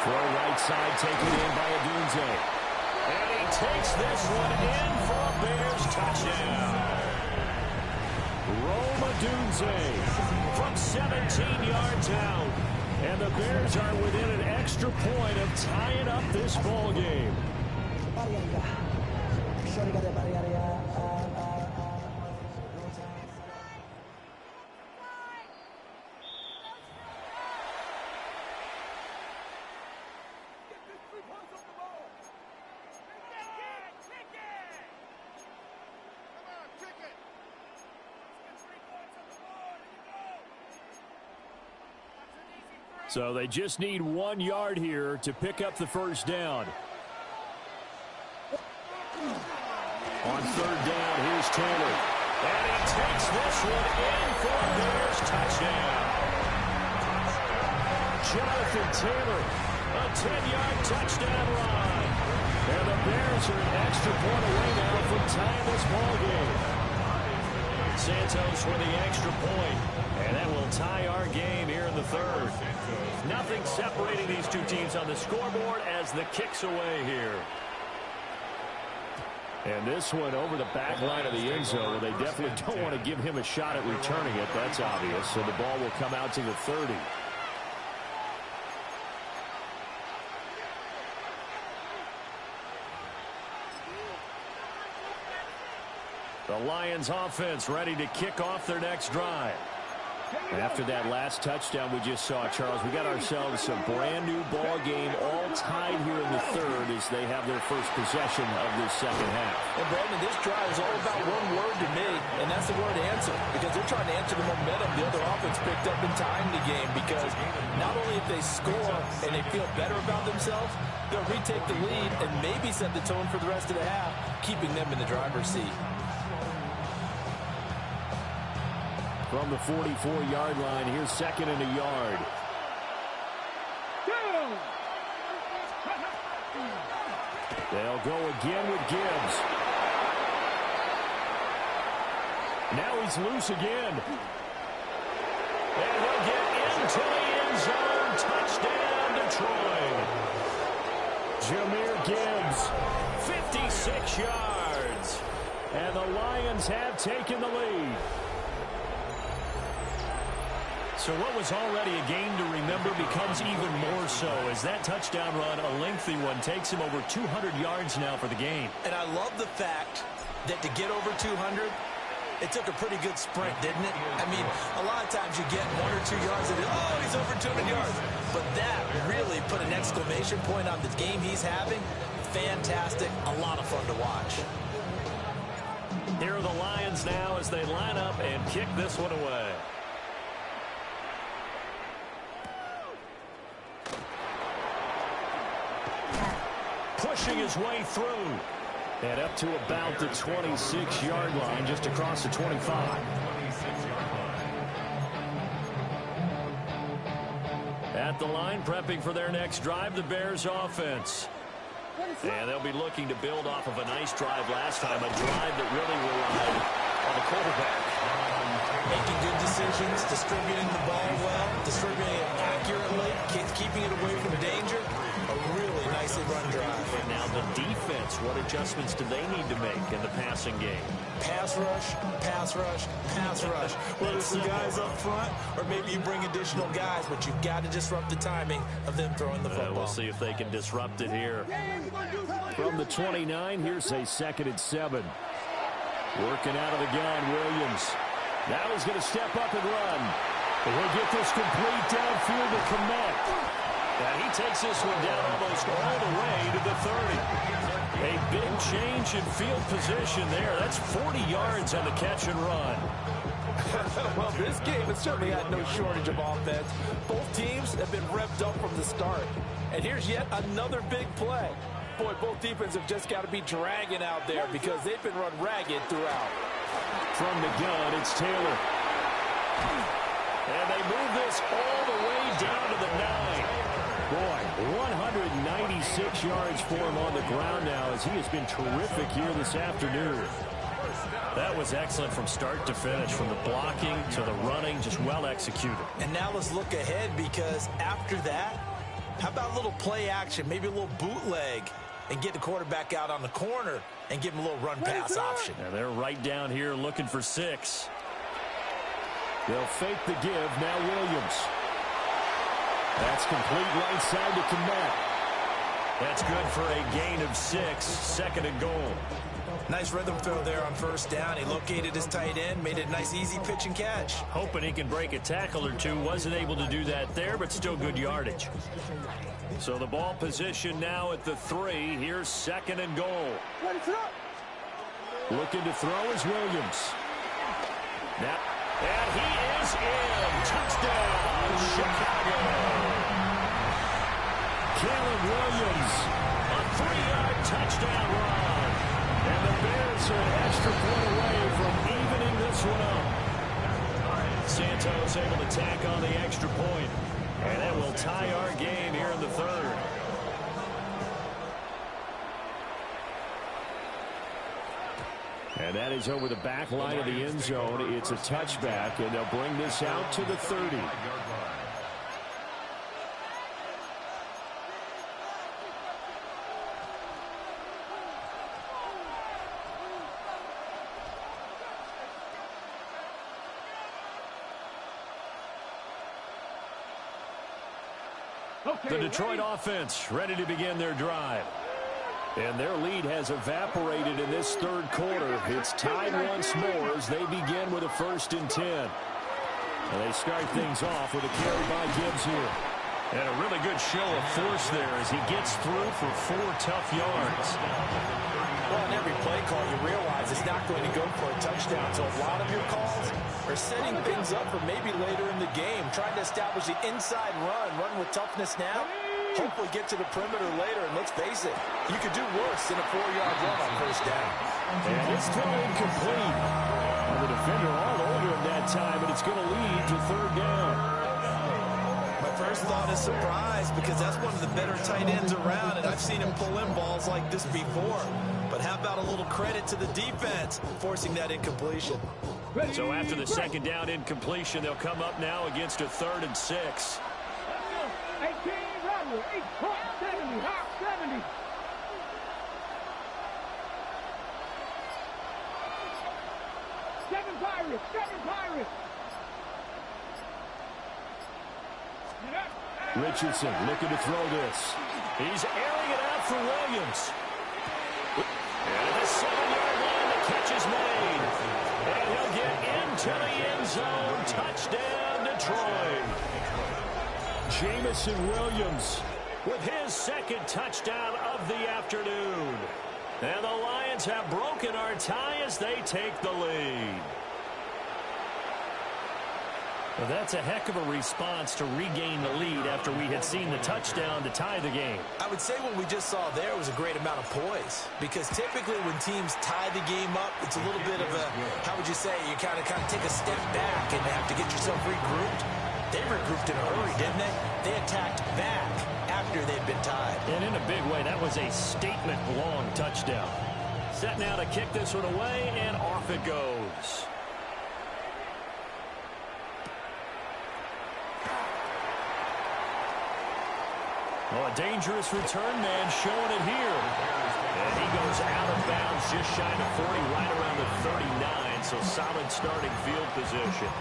Throw right side, taken in by Odunze. And he takes this one in for a Bears touchdown. Rome Odunze from 17 yards out. And the Bears are within an extra point of tying up this ball game. So they just need 1 yard here to pick up the first down. On third down, here's Taylor. And he takes this one in for a Bears touchdown. Jonathan Taylor, a 10-yard touchdown run. And the Bears are an extra point away now from tying this ball game. Santos for the extra point. And that will tie our game here in the third. Nothing separating these two teams on the scoreboard as the kick's away here. And this one over the back line of the end zone, where they definitely don't want to give him a shot at returning it. That's obvious. So the ball will come out to the 30. The Lions offense ready to kick off their next drive. And after that last touchdown we just saw, Charles, we got ourselves a brand new ball game all tied here in the third as they have their first possession of this second half. And Brandon, this drive is all about one word to me, and that's the word answer, because they're trying to answer the momentum the other offense picked up in tying the game, because not only if they score and they feel better about themselves, they'll retake the lead and maybe set the tone for the rest of the half, keeping them in the driver's seat. From the 44-yard line, here's 2nd and a yard. They'll go again with Gibbs. Now he's loose again. And he'll get into the end zone. Touchdown, Detroit. Jahmyr Gibbs, 56 yards. And the Lions have taken the lead. So what was already a game to remember becomes even more so as that touchdown run, a lengthy one, takes him over 200 yards now for the game. And I love the fact that to get over 200, it took a pretty good sprint, didn't it? I mean, a lot of times you get 1 or 2 yards and, oh, he's over 200 yards. But that really put an exclamation point on the game he's having. Fantastic. A lot of fun to watch. Here are the Lions now as they line up and kick this one away. Pushing his way through. And up to about the 26-yard line, just across the 25. At the line, prepping for their next drive, the Bears offense. And they'll be looking to build off of a nice drive last time, a drive that really relied on the quarterback. Making good decisions, distributing the ball well, distributing it accurately, keeping it away from danger. A really nicely run drive. And now the defense, what adjustments do they need to make in the passing game? Pass rush, pass rush, pass rush. Whether it's the guys up front or maybe you bring additional guys, but you've got to disrupt the timing of them throwing the football. We'll see if they can disrupt it here. From the 29, here's a 2nd and 7. Working out of the gun, Williams. Now he's going to step up and run. And he'll get this complete downfield to Kmet. And he takes this one down almost all the way to the 30. A big change in field position there. That's 40 yards on the catch and run. Well, this game has certainly had no shortage of offense. Both teams have been revved up from the start. And here's yet another big play. Boy, both defenses have just got to be dragging out there because they've been run ragged throughout. From the gun, it's Taylor. And they move this all the way down to the 9. Boy, 196 yards for him on the ground now as he has been terrific here this afternoon. That was excellent from start to finish, from the blocking to the running, just well executed. And now let's look ahead because after that, how about a little play action, maybe a little bootleg, and get the quarterback out on the corner and give him a little run-pass option. And they're right down here looking for 6. They'll fake the give. Now Williams. That's complete right side to Kmet. That's good for a gain of 6, 2nd and goal. Nice rhythm throw there on 1st down. He located his tight end, made it a nice easy pitch and catch. Hoping he can break a tackle or two. Wasn't able to do that there, but still good yardage. So the ball position now at the 3. Here's 2nd and goal. Looking to throw is Williams. Now, and he is in. Touchdown, Chicago. Caleb Williams. A 3-yard touchdown run. And the Bears are an extra point away from evening this one up. Santos able to tack on the extra point. And that will tie our game here in the 3rd. And that is over the back line of the end zone. It's a touchback, and they'll bring this out to the 30. The Detroit offense ready to begin their drive. And their lead has evaporated in this 3rd quarter. It's tied once more as they begin with a 1st and 10. And they start things off with a carry by Gibbs here. And a really good show of force there as he gets through for 4 tough yards. Well, in every play call, you realize it's not going to go for a touchdown. So a lot of your calls are setting things up for maybe later in the game, trying to establish the inside run with toughness now. Hopefully get to the perimeter later, and let's face it, you could do worse than a 4-yard run on 1st down. And it's throw incomplete. Well, the defender all over him that time, and it's going to lead to 3rd down. My first thought is surprise because that's one of the better tight ends around, and I've seen him pull in balls like this before. But how about a little credit to the defense forcing that incompletion? So after the 2nd down incompletion, they'll come up now against a 3rd and 6. 18, Robert, 70, hot 70. Seven Pirates. Richardson looking to throw this. He's airing it out for Williams. And the 7-yard line, the catch is made. And he'll get into the end zone. Touchdown, Detroit. Jamison Williams with his 2nd touchdown of the afternoon. And the Lions have broken our tie as they take the lead. Well, that's a heck of a response to regain the lead after we had seen the touchdown to tie the game. I would say what we just saw there was a great amount of poise, because typically when teams tie the game up, it's a little bit of a, how would you say, you kind of take a step back and have to get yourself regrouped. They regrouped in a hurry, didn't they? They attacked back after they'd been tied. And in a big way, that was a statement-long touchdown. Set now to kick this one away, and off it goes. Oh, a dangerous return man showing it here. And he goes out of bounds just shy of 40, right around the 39, so solid starting field position.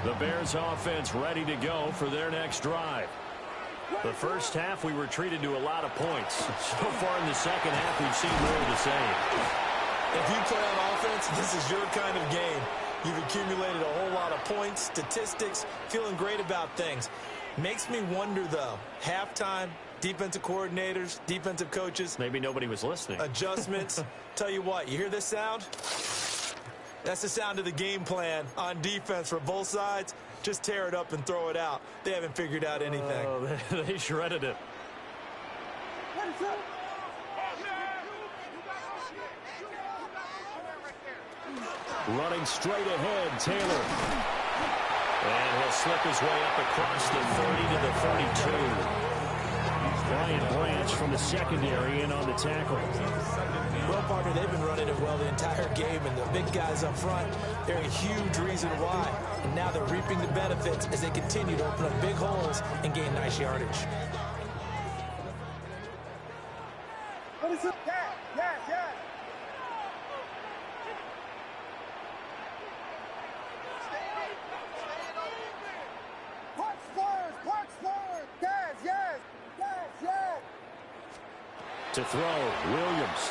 The Bears offense ready to go for their next drive. The first half, we were treated to a lot of points. So far in the second half, we've seen more of the same. If you play on offense, this is your kind of game. You've accumulated a whole lot of points, statistics, feeling great about things. Makes me wonder, though, halftime, defensive coordinators, defensive coaches. Maybe nobody was listening. Adjustments. Tell you what, you hear this sound? That's the sound of the game plan on defense for both sides. Just tear it up and throw it out. They haven't figured out anything. Oh, they shredded it. Running straight ahead, Taylor. And he'll slip his way up across the 30 to the 32. Brian Branch from the secondary in on the tackle. Well, partner, they've been running it well the entire game, and the big guys up front, they're a huge reason why. And now they're reaping the benefits as they continue to open up big holes and gain nice yardage. What is it? Yes. To throw, Williams.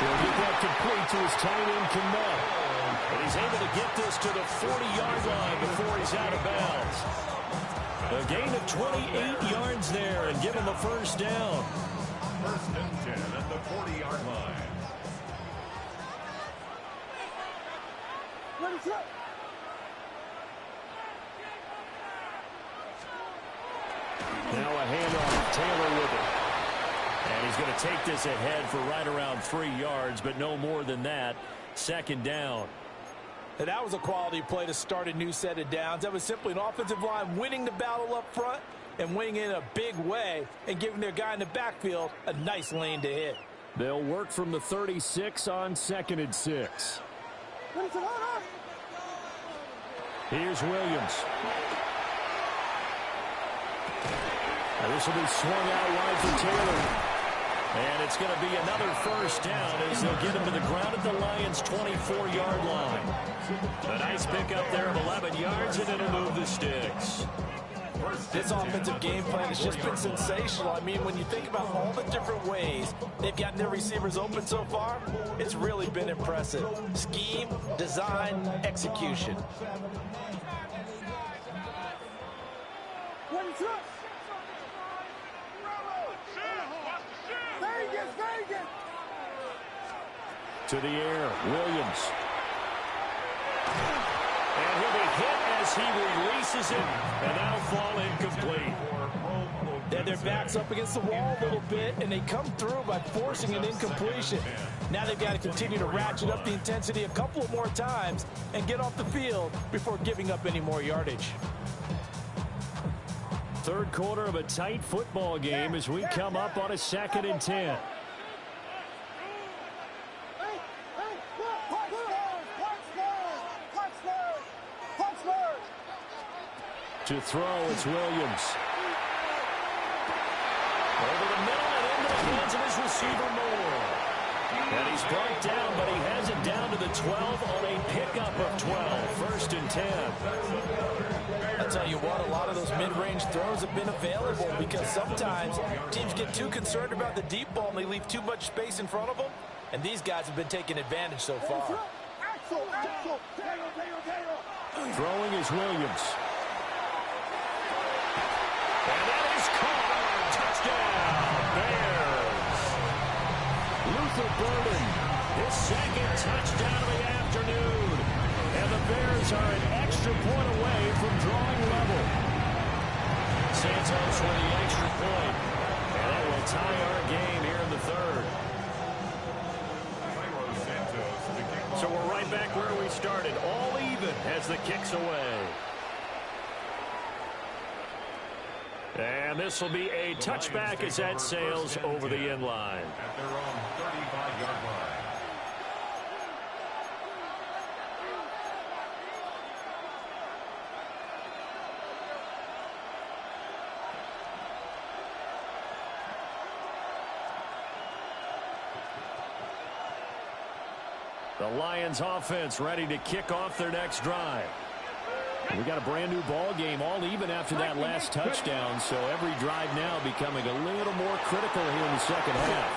He'll get that complete to his tight end, Kmet. And he's able to get this to the 40-yard line before he's out of bounds. A gain of 28 yards there and give him a first down. First and 10 at the 40-yard line. Now a handoff, Taylor with it. And he's going to take this ahead for right around 3 yards, but no more than that. Second down. And that was a quality play to start a new set of downs. That was simply an offensive line winning the battle up front and winning in a big way and giving their guy in the backfield a nice lane to hit. They'll work from the 36 on 2nd and 6. Here's Williams. And this will be swung out wide for Taylor. And it's going to be another first down as they'll get him to the ground at the Lions' 24-yard line. A nice pickup there of 11 yards, and it'll move the sticks. This offensive game plan has just been sensational. I mean, when you think about all the different ways they've gotten their receivers open so far, it's really been impressive. Scheme, design, execution. To the air, Williams. And he'll be hit as he releases it, and that'll fall incomplete. Their backs up against the wall a little bit, and they come through by forcing an incompletion. Now they've got to continue to ratchet up the intensity a couple more times and get off the field before giving up any more yardage. Third quarter of a tight football game as we come up on a 2nd and 10. To throw, it's Williams. Over the middle and into the hands of his receiver, Moore. And he's brought down, but he has it down to the 12 on a pickup of 12. 1st and 10. I'll tell you what, a lot of those mid-range throws have been available because sometimes teams get too concerned about the deep ball and they leave too much space in front of them. And these guys have been taking advantage so far. Throwing is Williams. And that is caught. Touchdown, Bears. Luther Burden, His second touchdown of the afternoon. And the Bears are an extra point away from drawing level. Santos with the extra point. And that will tie our game here in the third. So we're right back where we started, all even as the kick's away. And this will be a touchback as that sails over the end line. At their own 35-yard line. The Lions offense ready to kick off their next drive. We got a brand new ball game, all even after that last touchdown, so every drive now becoming a little more critical here in the second half.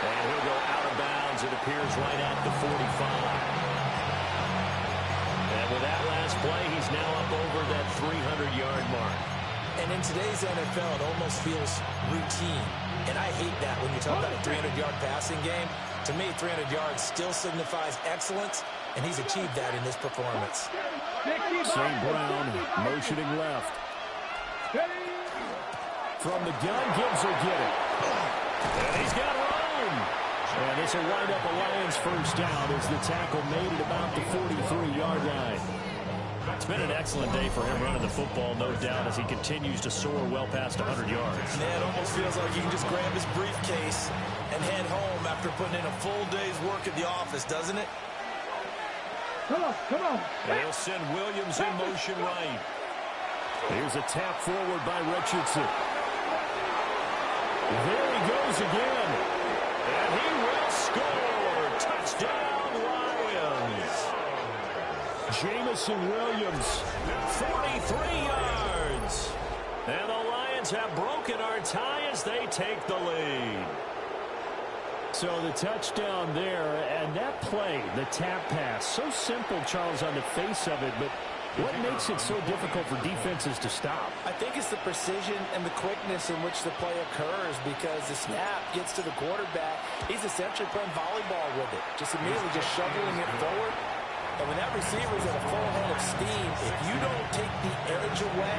And he'll go out of bounds, it appears, right at the 45. And with that last play, he's now up over that 300-yard mark. And in today's NFL, it almost feels routine. And I hate that when you talk about a 300-yard passing game. To me, 300 yards still signifies excellence, and he's achieved that in this performance. St. Brown motioning left. From the gun, Gibbs will get it. And he's got room. And this will wind up a Lions first down as the tackle made it about the 43-yard line. It's been an excellent day for him running the football, no doubt, as he continues to soar well past 100 yards. Yeah, it almost feels like he can just grab his briefcase and head home after putting in a full day's work at the office, doesn't it? Come on, come on. They'll send Williams in motion right. Here's a tap forward by Richardson. There he goes again. And he will score. Touchdown, Lions. Jamison Williams. 43 yards. And the Lions have broken our tie as they take the lead. So the touchdown there, and that play, the tap pass, so simple, Charles, on the face of it, but what makes it so difficult for defenses to stop? I think it's the precision and the quickness in which the play occurs, because the snap gets to the quarterback. He's essentially playing volleyball with it, just immediately just shoveling it forward. And when that receiver's at a full head of steam, if you don't take the edge away,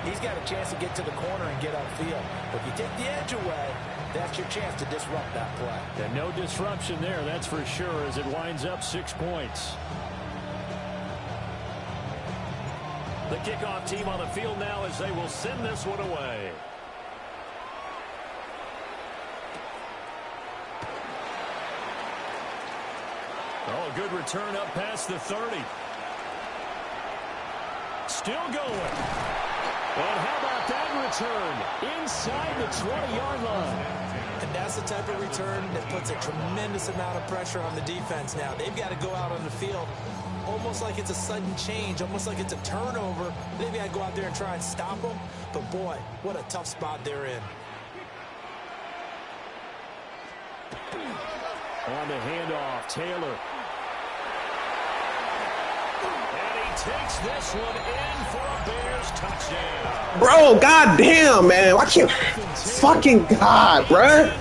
he's got a chance to get to the corner and get upfield. But if you take the edge away, that's your chance to disrupt that play. And no disruption there, that's for sure, as it winds up 6 points. The kickoff team on the field now as they will send this one away. Oh, a good return up past the 30. Still going. And how about that return? Inside the 20-yard line. And that's the type of return that puts a tremendous amount of pressure on the defense now. They've got to go out on the field almost like it's a sudden change, almost like it's a turnover. They've got to go out there and try and stop them. But, boy, what a tough spot they're in. On the handoff, Taylor. And he takes this one in for a Bears touchdown. Bro, goddamn, man. I can't fucking God, bro.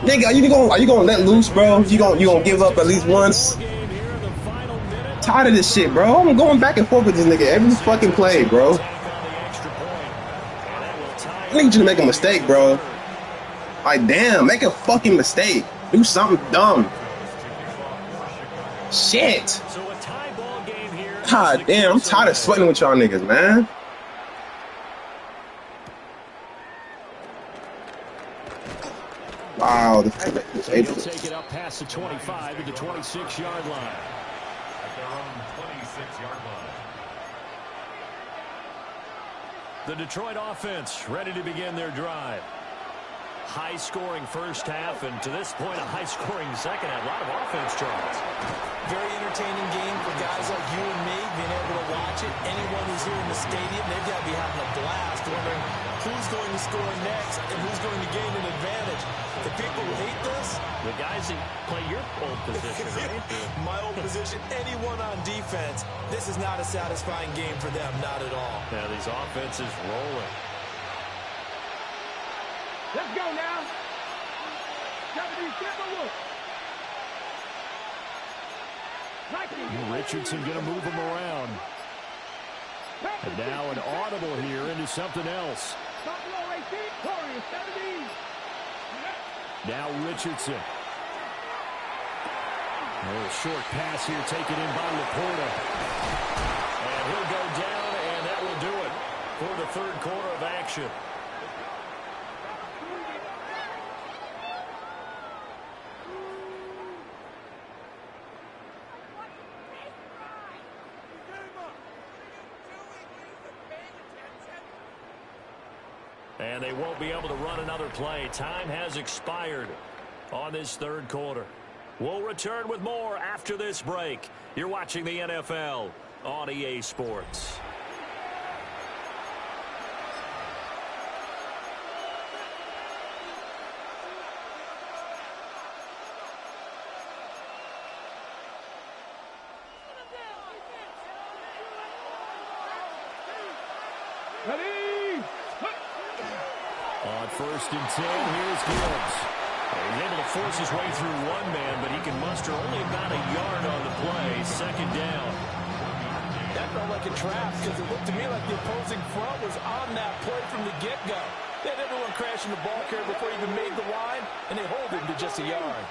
Nigga, are you gonna let loose, bro? You gonna give up at least once? Tired of this shit, bro. I'm going back and forth with this nigga every fucking play, bro. I need you to make a mistake, bro. Like, damn, make a fucking mistake. Do something dumb. Shit. God damn, I'm tired of sweating with y'all niggas, man. Wow, this He'll take it up past the 25 to the 26-yard line. At their own 26-yard line. The Detroit offense ready to begin their drive. High-scoring first half, and to this point, a high-scoring second half. A lot of offense, Charles. Very entertaining game for guys like you and me, being able to watch it. Anyone who's here in the stadium, they've got to be having a blast, wondering who's going to score next and who's going to gain an advantage. The people who hate this, the guys that play your old position, right? My old position, anyone on defense, this is not a satisfying game for them, not at all. Now these offenses rolling. Let's go now. 70 Richardson going to move him around. And now an audible here into something else. Now Richardson. A short pass here taken in by Laporta. And he'll go down, and that will do it for the third quarter of action. And they won't be able to run another play. Time has expired on this third quarter. We'll return with more after this break. You're watching the NFL on EA Sports. Ready? On 1st and 10, here's Gibbs. He's able to force his way through one man, but he can muster only about a yard on the play. Second down. That felt like a trap because it looked to me like the opposing front was on that play from the get-go. They had everyone crashing the ball carrier before he even made the line, and they hold him to just a yard.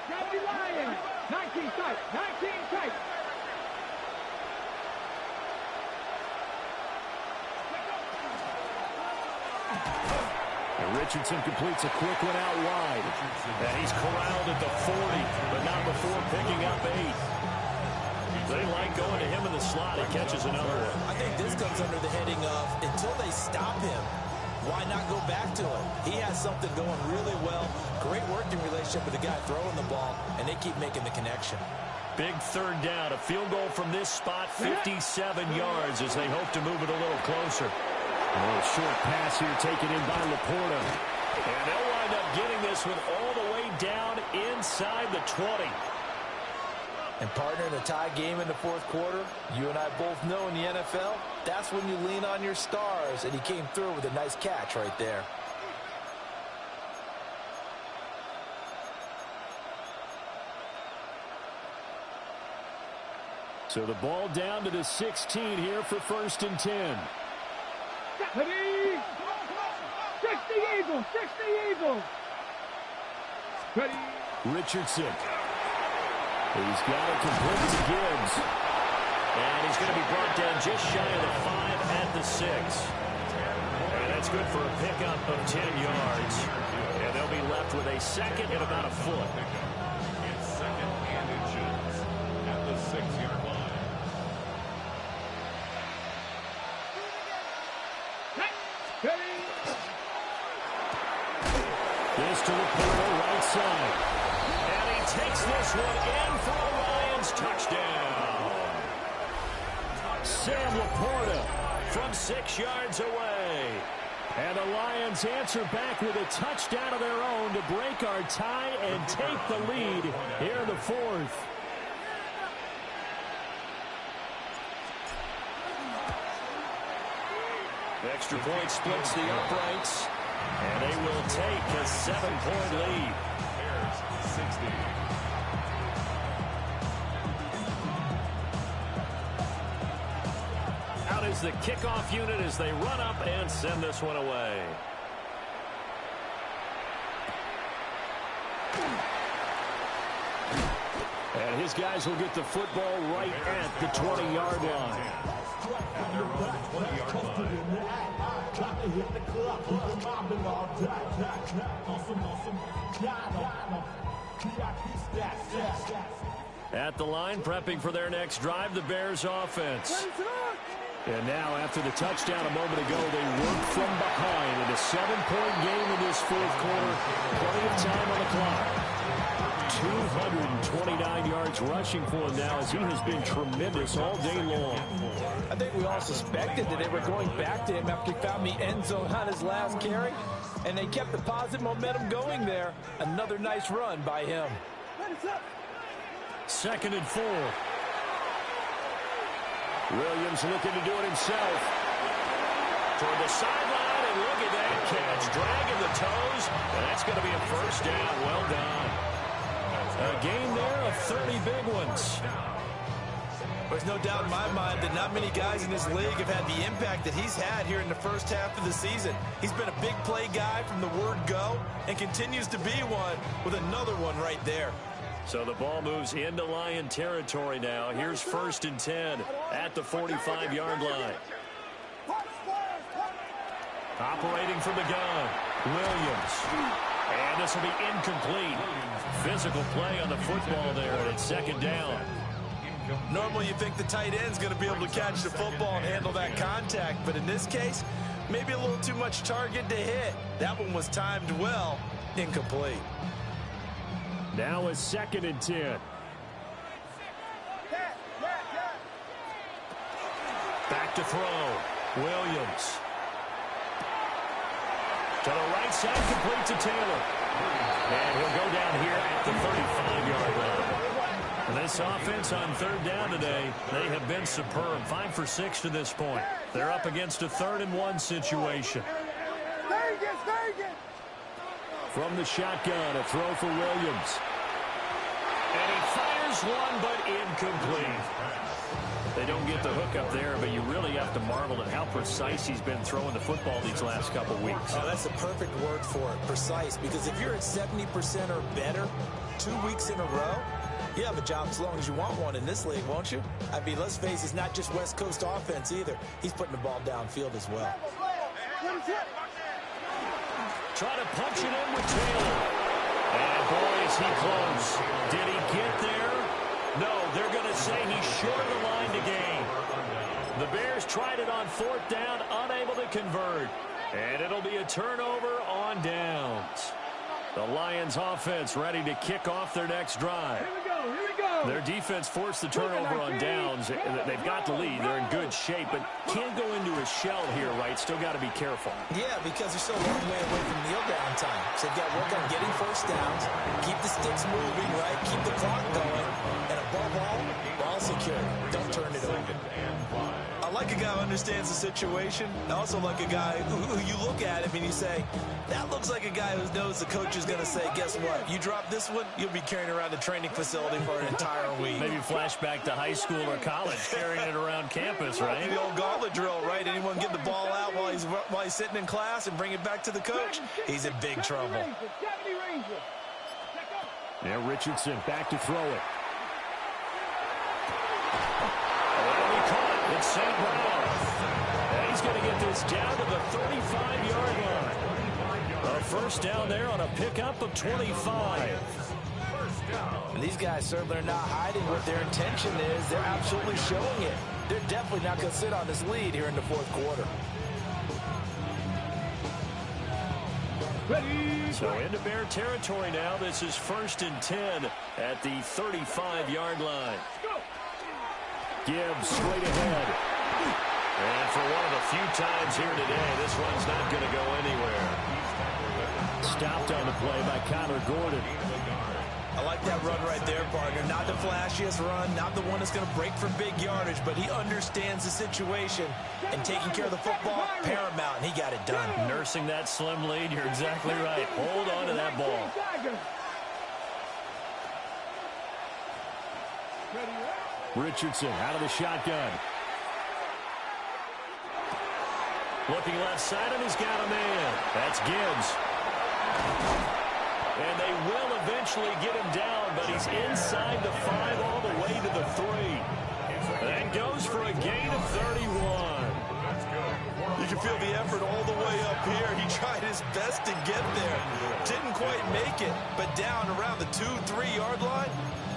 Grab the Lions. 19 tight. 19 tight. And Richardson completes a quick one out wide. And he's corralled at the 40, but not before picking up 8. They like going to him in the slot. He catches another one. I think this comes under the heading of, until they stop him, why not go back to him? He has something going really well. Great working relationship with the guy throwing the ball, and they keep making the connection. Big third down. A field goal from this spot, 57 yards as they hope to move it a little closer. A short pass here taken in by Laporta. And they'll wind up getting this one all the way down inside the 20. And partner, in a tie game in the fourth quarter, you and I both know in the NFL, that's when you lean on your stars, and he came through with a nice catch right there. So the ball down to the 16 here for 1st and 10. Ready? 60 Eagles. 60 Eagles. Ready? Richardson. He's got it complete to Gibbs. And he's going to be brought down just shy of the 5 at the 6. And that's good for a pickup of 10 yards. And they'll be left with a second and about a foot. It's second and inches at the 6-yard line. This to Laporta, right side. And he takes this one in for a Lions touchdown. Sam Laporta from 6 yards away. And the Lions answer back with a touchdown of their own to break our tie and take the lead here in the fourth. Extra point splits the uprights. And they will take a 7-point lead. Bears 60. Out is the kickoff unit as they run up and send this one away. And his guys will get the football right at the 20-yard line. At their own 20-yard line. At the line, prepping for their next drive, the Bears offense. And now, after the touchdown a moment ago, they work from behind in a 7-point game in this fourth quarter. Plenty of time on the clock. 229 yards rushing for him now as he has been tremendous all day long. I think we all suspected that they were going back to him after he found the end zone on his last carry, and they kept the positive momentum going there. Another nice run by him. 2nd and 4. Williams looking to do it himself. Toward the sideline, and look at that catch. Dragging the toes, and that's going to be a first down. Well done. A gain there of 30 big ones. There's no doubt in my mind that not many guys in this league have had the impact that he's had here in the first half of the season. He's been a big play guy from the word go and continues to be one with another one right there. So the ball moves into Lion territory now. Here's 1st and 10 at the 45-yard line. Operating from the gun, Williams. And this will be incomplete. Physical play on the football there, and it's 2nd down. Normally you think the tight end's going to be able to catch the football and handle that contact, but in this case, maybe a little too much target to hit. That one was timed well, incomplete. Now a 2nd and 10. Back to throw, Williams. To the right side, complete to Taylor. And he'll go down here at the 35-yard line. And this offense on 3rd down today, they have been superb. 5 for 6 to this point. They're up against a 3rd and 1 situation. From the shotgun, a throw for Williams. And he fires one, but incomplete. They don't get the hook up there, but you really have to marvel at how precise he's been throwing the football these last couple weeks. Oh, that's the perfect word for it, precise. Because if you're at 70% or better 2 weeks in a row, you have a job as long as you want one in this league, won't you? I mean, let's face it, it's not just West Coast offense either. He's putting the ball downfield as well. Try to punch it in with Taylor. And boy, is he close. Did he get there? No, they're going to say he's short of the line to gain. The Bears tried it on 4th down, unable to convert. And it'll be a turnover on downs. The Lions offense ready to kick off their next drive. Here we go. Their defense forced the turnover on downs. They've got the lead. They're in good shape, but can't go into a shell here, right? Still got to be careful. Yeah, because they're still a long way away from kneel down time. So they've got to work on getting 1st downs, keep the sticks moving, right? Keep the clock going. And above all, ball security. Don't turn it over. I like a guy who understands the situation. I also like a guy who you look at him and you say, that looks like a guy who knows the coach is going to say, guess what? You drop this one, you'll be carrying around the training facility for an entire week. Maybe flashback to high school or college, carrying it around campus, right? The old gauntlet drill, right? Anyone get the ball out while he's sitting in class and bring it back to the coach? He's in big trouble. Now Richardson back to throw it. It's St. Brown. And he's going to get this down to the 35-yard line. A 1st down there on a pickup of 25. And these guys certainly are not hiding what their intention is. They're absolutely showing it. They're definitely not going to sit on this lead here in the 4th quarter. So into Bear territory now. This is 1st and 10 at the 35-yard line. Gibbs straight ahead. And for one of the few times here today, this one's not going to go anywhere. Stopped on the play by Connor Gordon. I like that run right there, partner. Not the flashiest run, not the one that's going to break for big yardage, but he understands the situation, and taking care of the football, paramount, and he got it done. Nursing that slim lead, you're exactly right. Hold on to that ball. Richardson out of the shotgun. Looking left side, and he's got a man. That's Gibbs. And they will eventually get him down, but he's inside the 5 all the way to the 3. That goes for a gain of 31. You can feel the effort all the way up here. He tried his best to get there. Didn't quite make it, but down around the 2-3 yard line.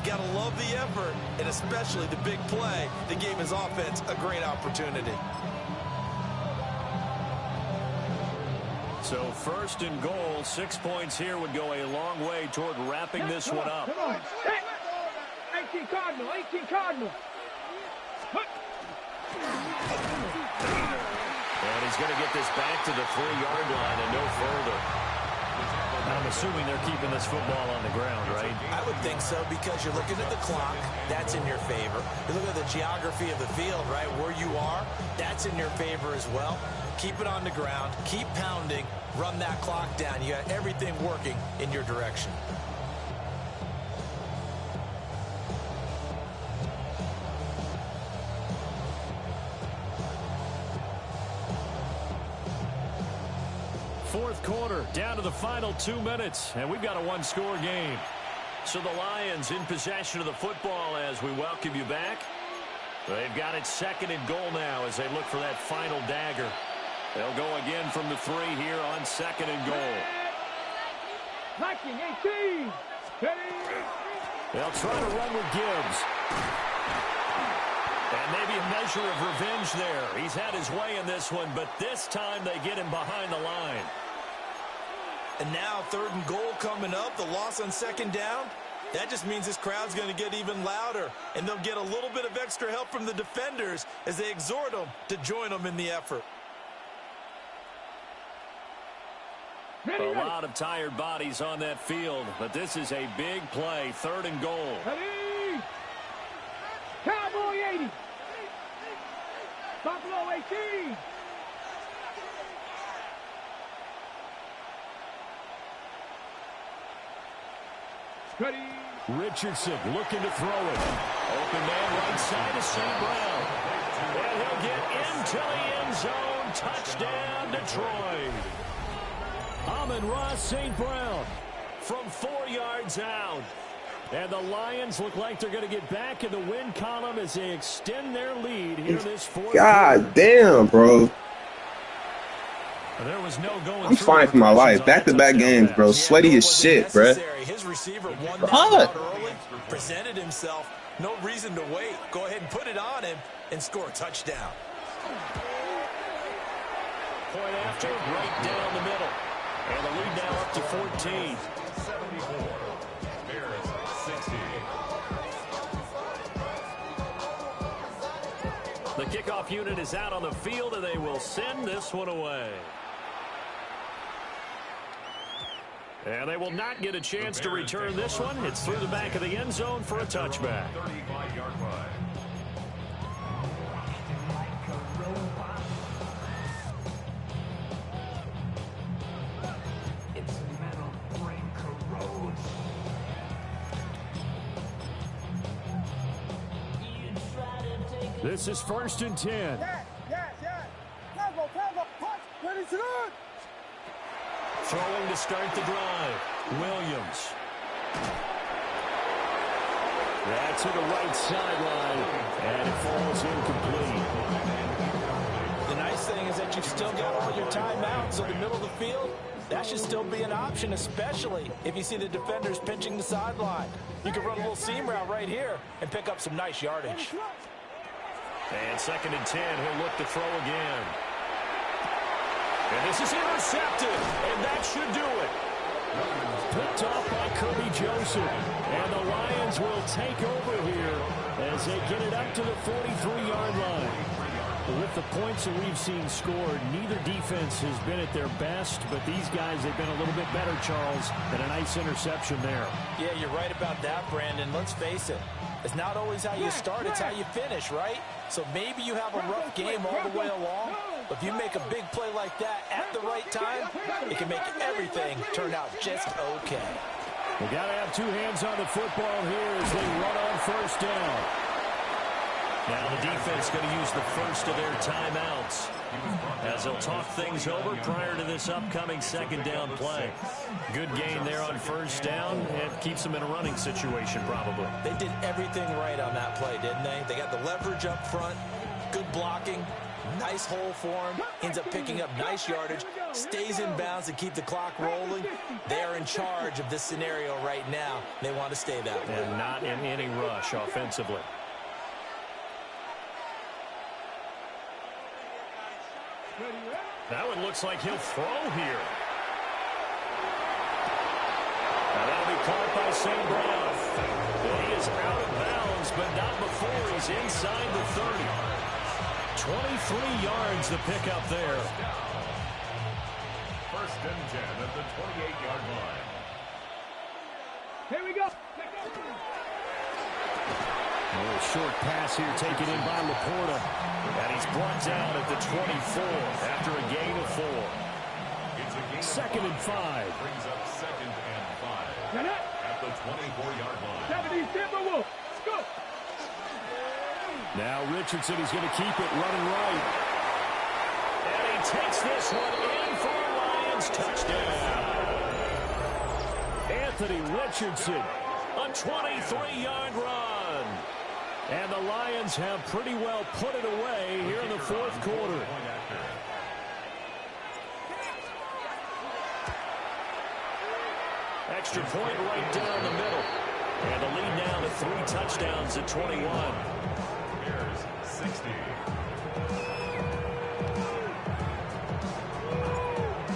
Got to love the effort, and especially the big play that gave his offense a great opportunity. So 1st and goal, 6 points here would go a long way toward wrapping this one up. Come on. 18 Cardinal, 18 Cardinal. And he's going to get this back to the 3-yard line and no further. I'm assuming they're keeping this football on the ground, right? I would think so, because you're looking at the clock. That's in your favor. You're looking at the geography of the field, right? Where you are, that's in your favor as well. Keep it on the ground. Keep pounding. Run that clock down. You got everything working in your direction. quarter, down to the final 2 minutes, and we've got a one-score game. So the Lions in possession of the football as we welcome you back. They've got it second and goal now as they look for that final dagger. They'll go again from the 3 here on second and goal. 19-18. They'll try to run with Gibbs. And maybe a measure of revenge there. He's had his way in this one, but this time they get him behind the line. And now 3rd and goal coming up, the loss on 2nd down. That just means this crowd's going to get even louder, and they'll get a little bit of extra help from the defenders as they exhort them to join them in the effort. A lot of tired bodies on that field, but this is a big play, 3rd and goal. Ready. Cowboy 80. Buffalo 18. Ready. Richardson looking to throw it. Open man right side to St. Brown. And he'll get into the end zone. Touchdown, Detroit. Amon-Ra St. Brown from 4 yards out. And the Lions look like they're going to get back in the win column as they extend their lead here this 4th. God damn, bro. There was no going. I'm fine for my life. Back-to-back games, bro. Sweaty as shit, bro. His receiver won that out early, presented himself. No reason to wait. Go ahead and put it on him and score a touchdown. Point after, right down the middle. And the lead now up to 14. 74. Bears 60. The kickoff unit is out on the field, and they will send this one away. And they will not get a chance to return this one. It's through the back of the end zone for a touchback. 35-yard line. This is 1st and 10. Throwing to start the drive. Williams. That's to the right sideline, and it falls incomplete. The nice thing is that you've still got all your timeouts, so the middle of the field, that should still be an option, especially if you see the defenders pinching the sideline. You can run a little seam route right here and pick up some nice yardage. And 2nd and 10, he'll look to throw again. And this is intercepted, and that should do it. Picked off by Kirby Joseph. And the Lions will take over here as they get it up to the 43-yard line. With the points that we've seen scored, neither defense has been at their best, but these guys have been a little bit better, Charles, and a nice interception there. Yeah, you're right about that, Brandon. Let's face it. It's not always how you start, it's how you finish, right? So maybe you have a rough game all the way along, but if you make a big play like that at the right time, it can make everything turn out just okay. We got to have two hands on the football here as they run on 1st down. Now the defense going to use the first of their timeouts as they'll talk things over prior to this upcoming 2nd down play. Good gain there on 1st down. It keeps them in a running situation probably. They did everything right on that play, didn't they? They got the leverage up front, good blocking, nice hole for him, ends up picking up nice yardage, stays in bounds to keep the clock rolling. They're in charge of this scenario right now. They want to stay that way. And not in any rush offensively. That one looks like he'll throw here. Now that'll be caught by St. Brown. He is out of bounds, but not before he's inside the 30. 23 yards to pick up there. 1st and 10 at the 28-yard line. Here we go. A little short pass here taken in by Laporta. And he's brought down at the 24 after a gain of 4. 2nd and 5. Brings up 2nd and 5 at the 24-yard line. Go. Now Richardson is going to keep it running right. And he takes this one in for a Lions Lions touchdown. Anthony Richardson, a 23-yard run. And the Lions have pretty well put it away here in the fourth quarter. Extra point right down the middle. And the lead now to 3 touchdowns at 21. Bears 60.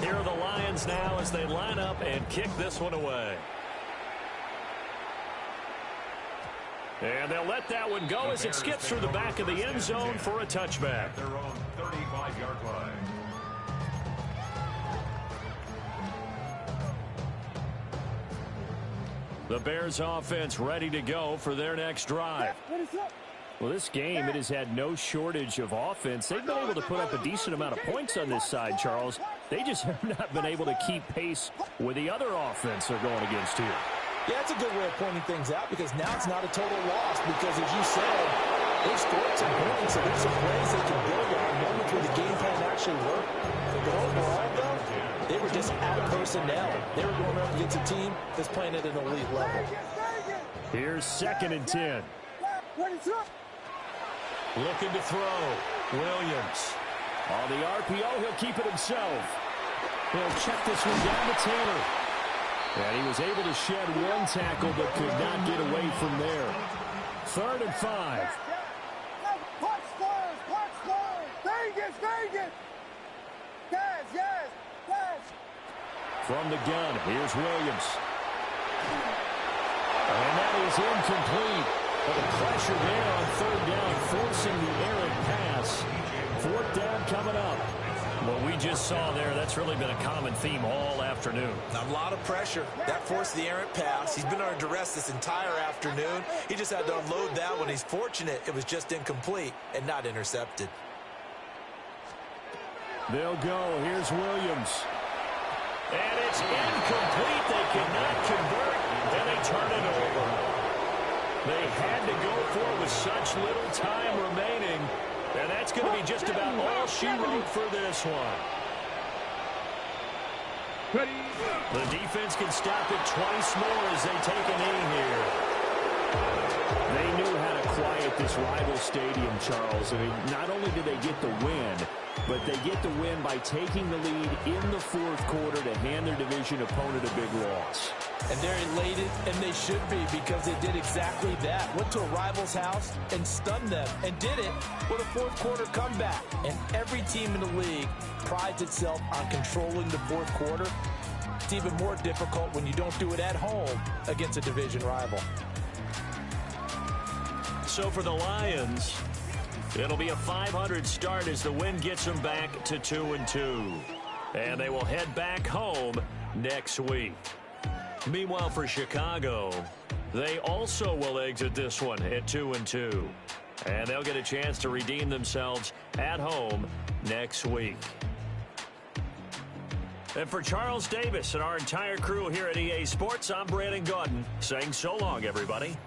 Here are the Lions now as they line up and kick this one away. And they'll let that one go as it skips through the back of the end zone for a touchback. Their own 35-yard line. The Bears offense ready to go for their next drive. Well, this game, it has had no shortage of offense. They've been able to put up a decent amount of points on this side, Charles. They just have not been able to keep pace with the other offense they're going against here. Yeah, that's a good way of pointing things out because now it's not a total loss because, as you said, they've scored some points, so there's some plays they can build on, moments where the game plan actually worked. But overall, though, they were just out of personnel. They were going up against a team that's playing at an elite level. Here's 2nd and 10. Looking to throw. Williams. On the RPO, he'll keep it himself. He'll check this one down to Taylor. And he was able to shed one tackle but could not get away from there. 3rd and 5. From the gun, here's Williams. And that is incomplete. But the pressure there on 3rd down, forcing the errant pass. 4th down coming up. What we just saw there, that's really been a common theme all afternoon. A lot of pressure. That forced the errant pass. He's been under duress this entire afternoon. He just had to unload that one. He's fortunate it was just incomplete and not intercepted. They'll go. Here's Williams. And it's incomplete. They cannot convert, and they turn it over. They had to go for it with such little time remaining. And that's going to be just about all she wrote for this one. The defense can stop it twice more as they take a knee here. They knew how to quiet this rival stadium, Charles. I mean, not only did they get the win, but they get the win by taking the lead in the fourth quarter to hand their division opponent a big loss. And they're elated, and they should be, because they did exactly that. Went to a rival's house and stunned them, and did it with a fourth quarter comeback. And every team in the league prides itself on controlling the fourth quarter. It's even more difficult when you don't do it at home against a division rival. So for the Lions, it'll be a .500 start as the win gets them back to 2-2. And they will head back home next week. Meanwhile, for Chicago, they also will exit this one at 2-2. And they'll get a chance to redeem themselves at home next week. And for Charles Davis and our entire crew here at EA Sports, I'm Brandon Gaudin saying so long, everybody.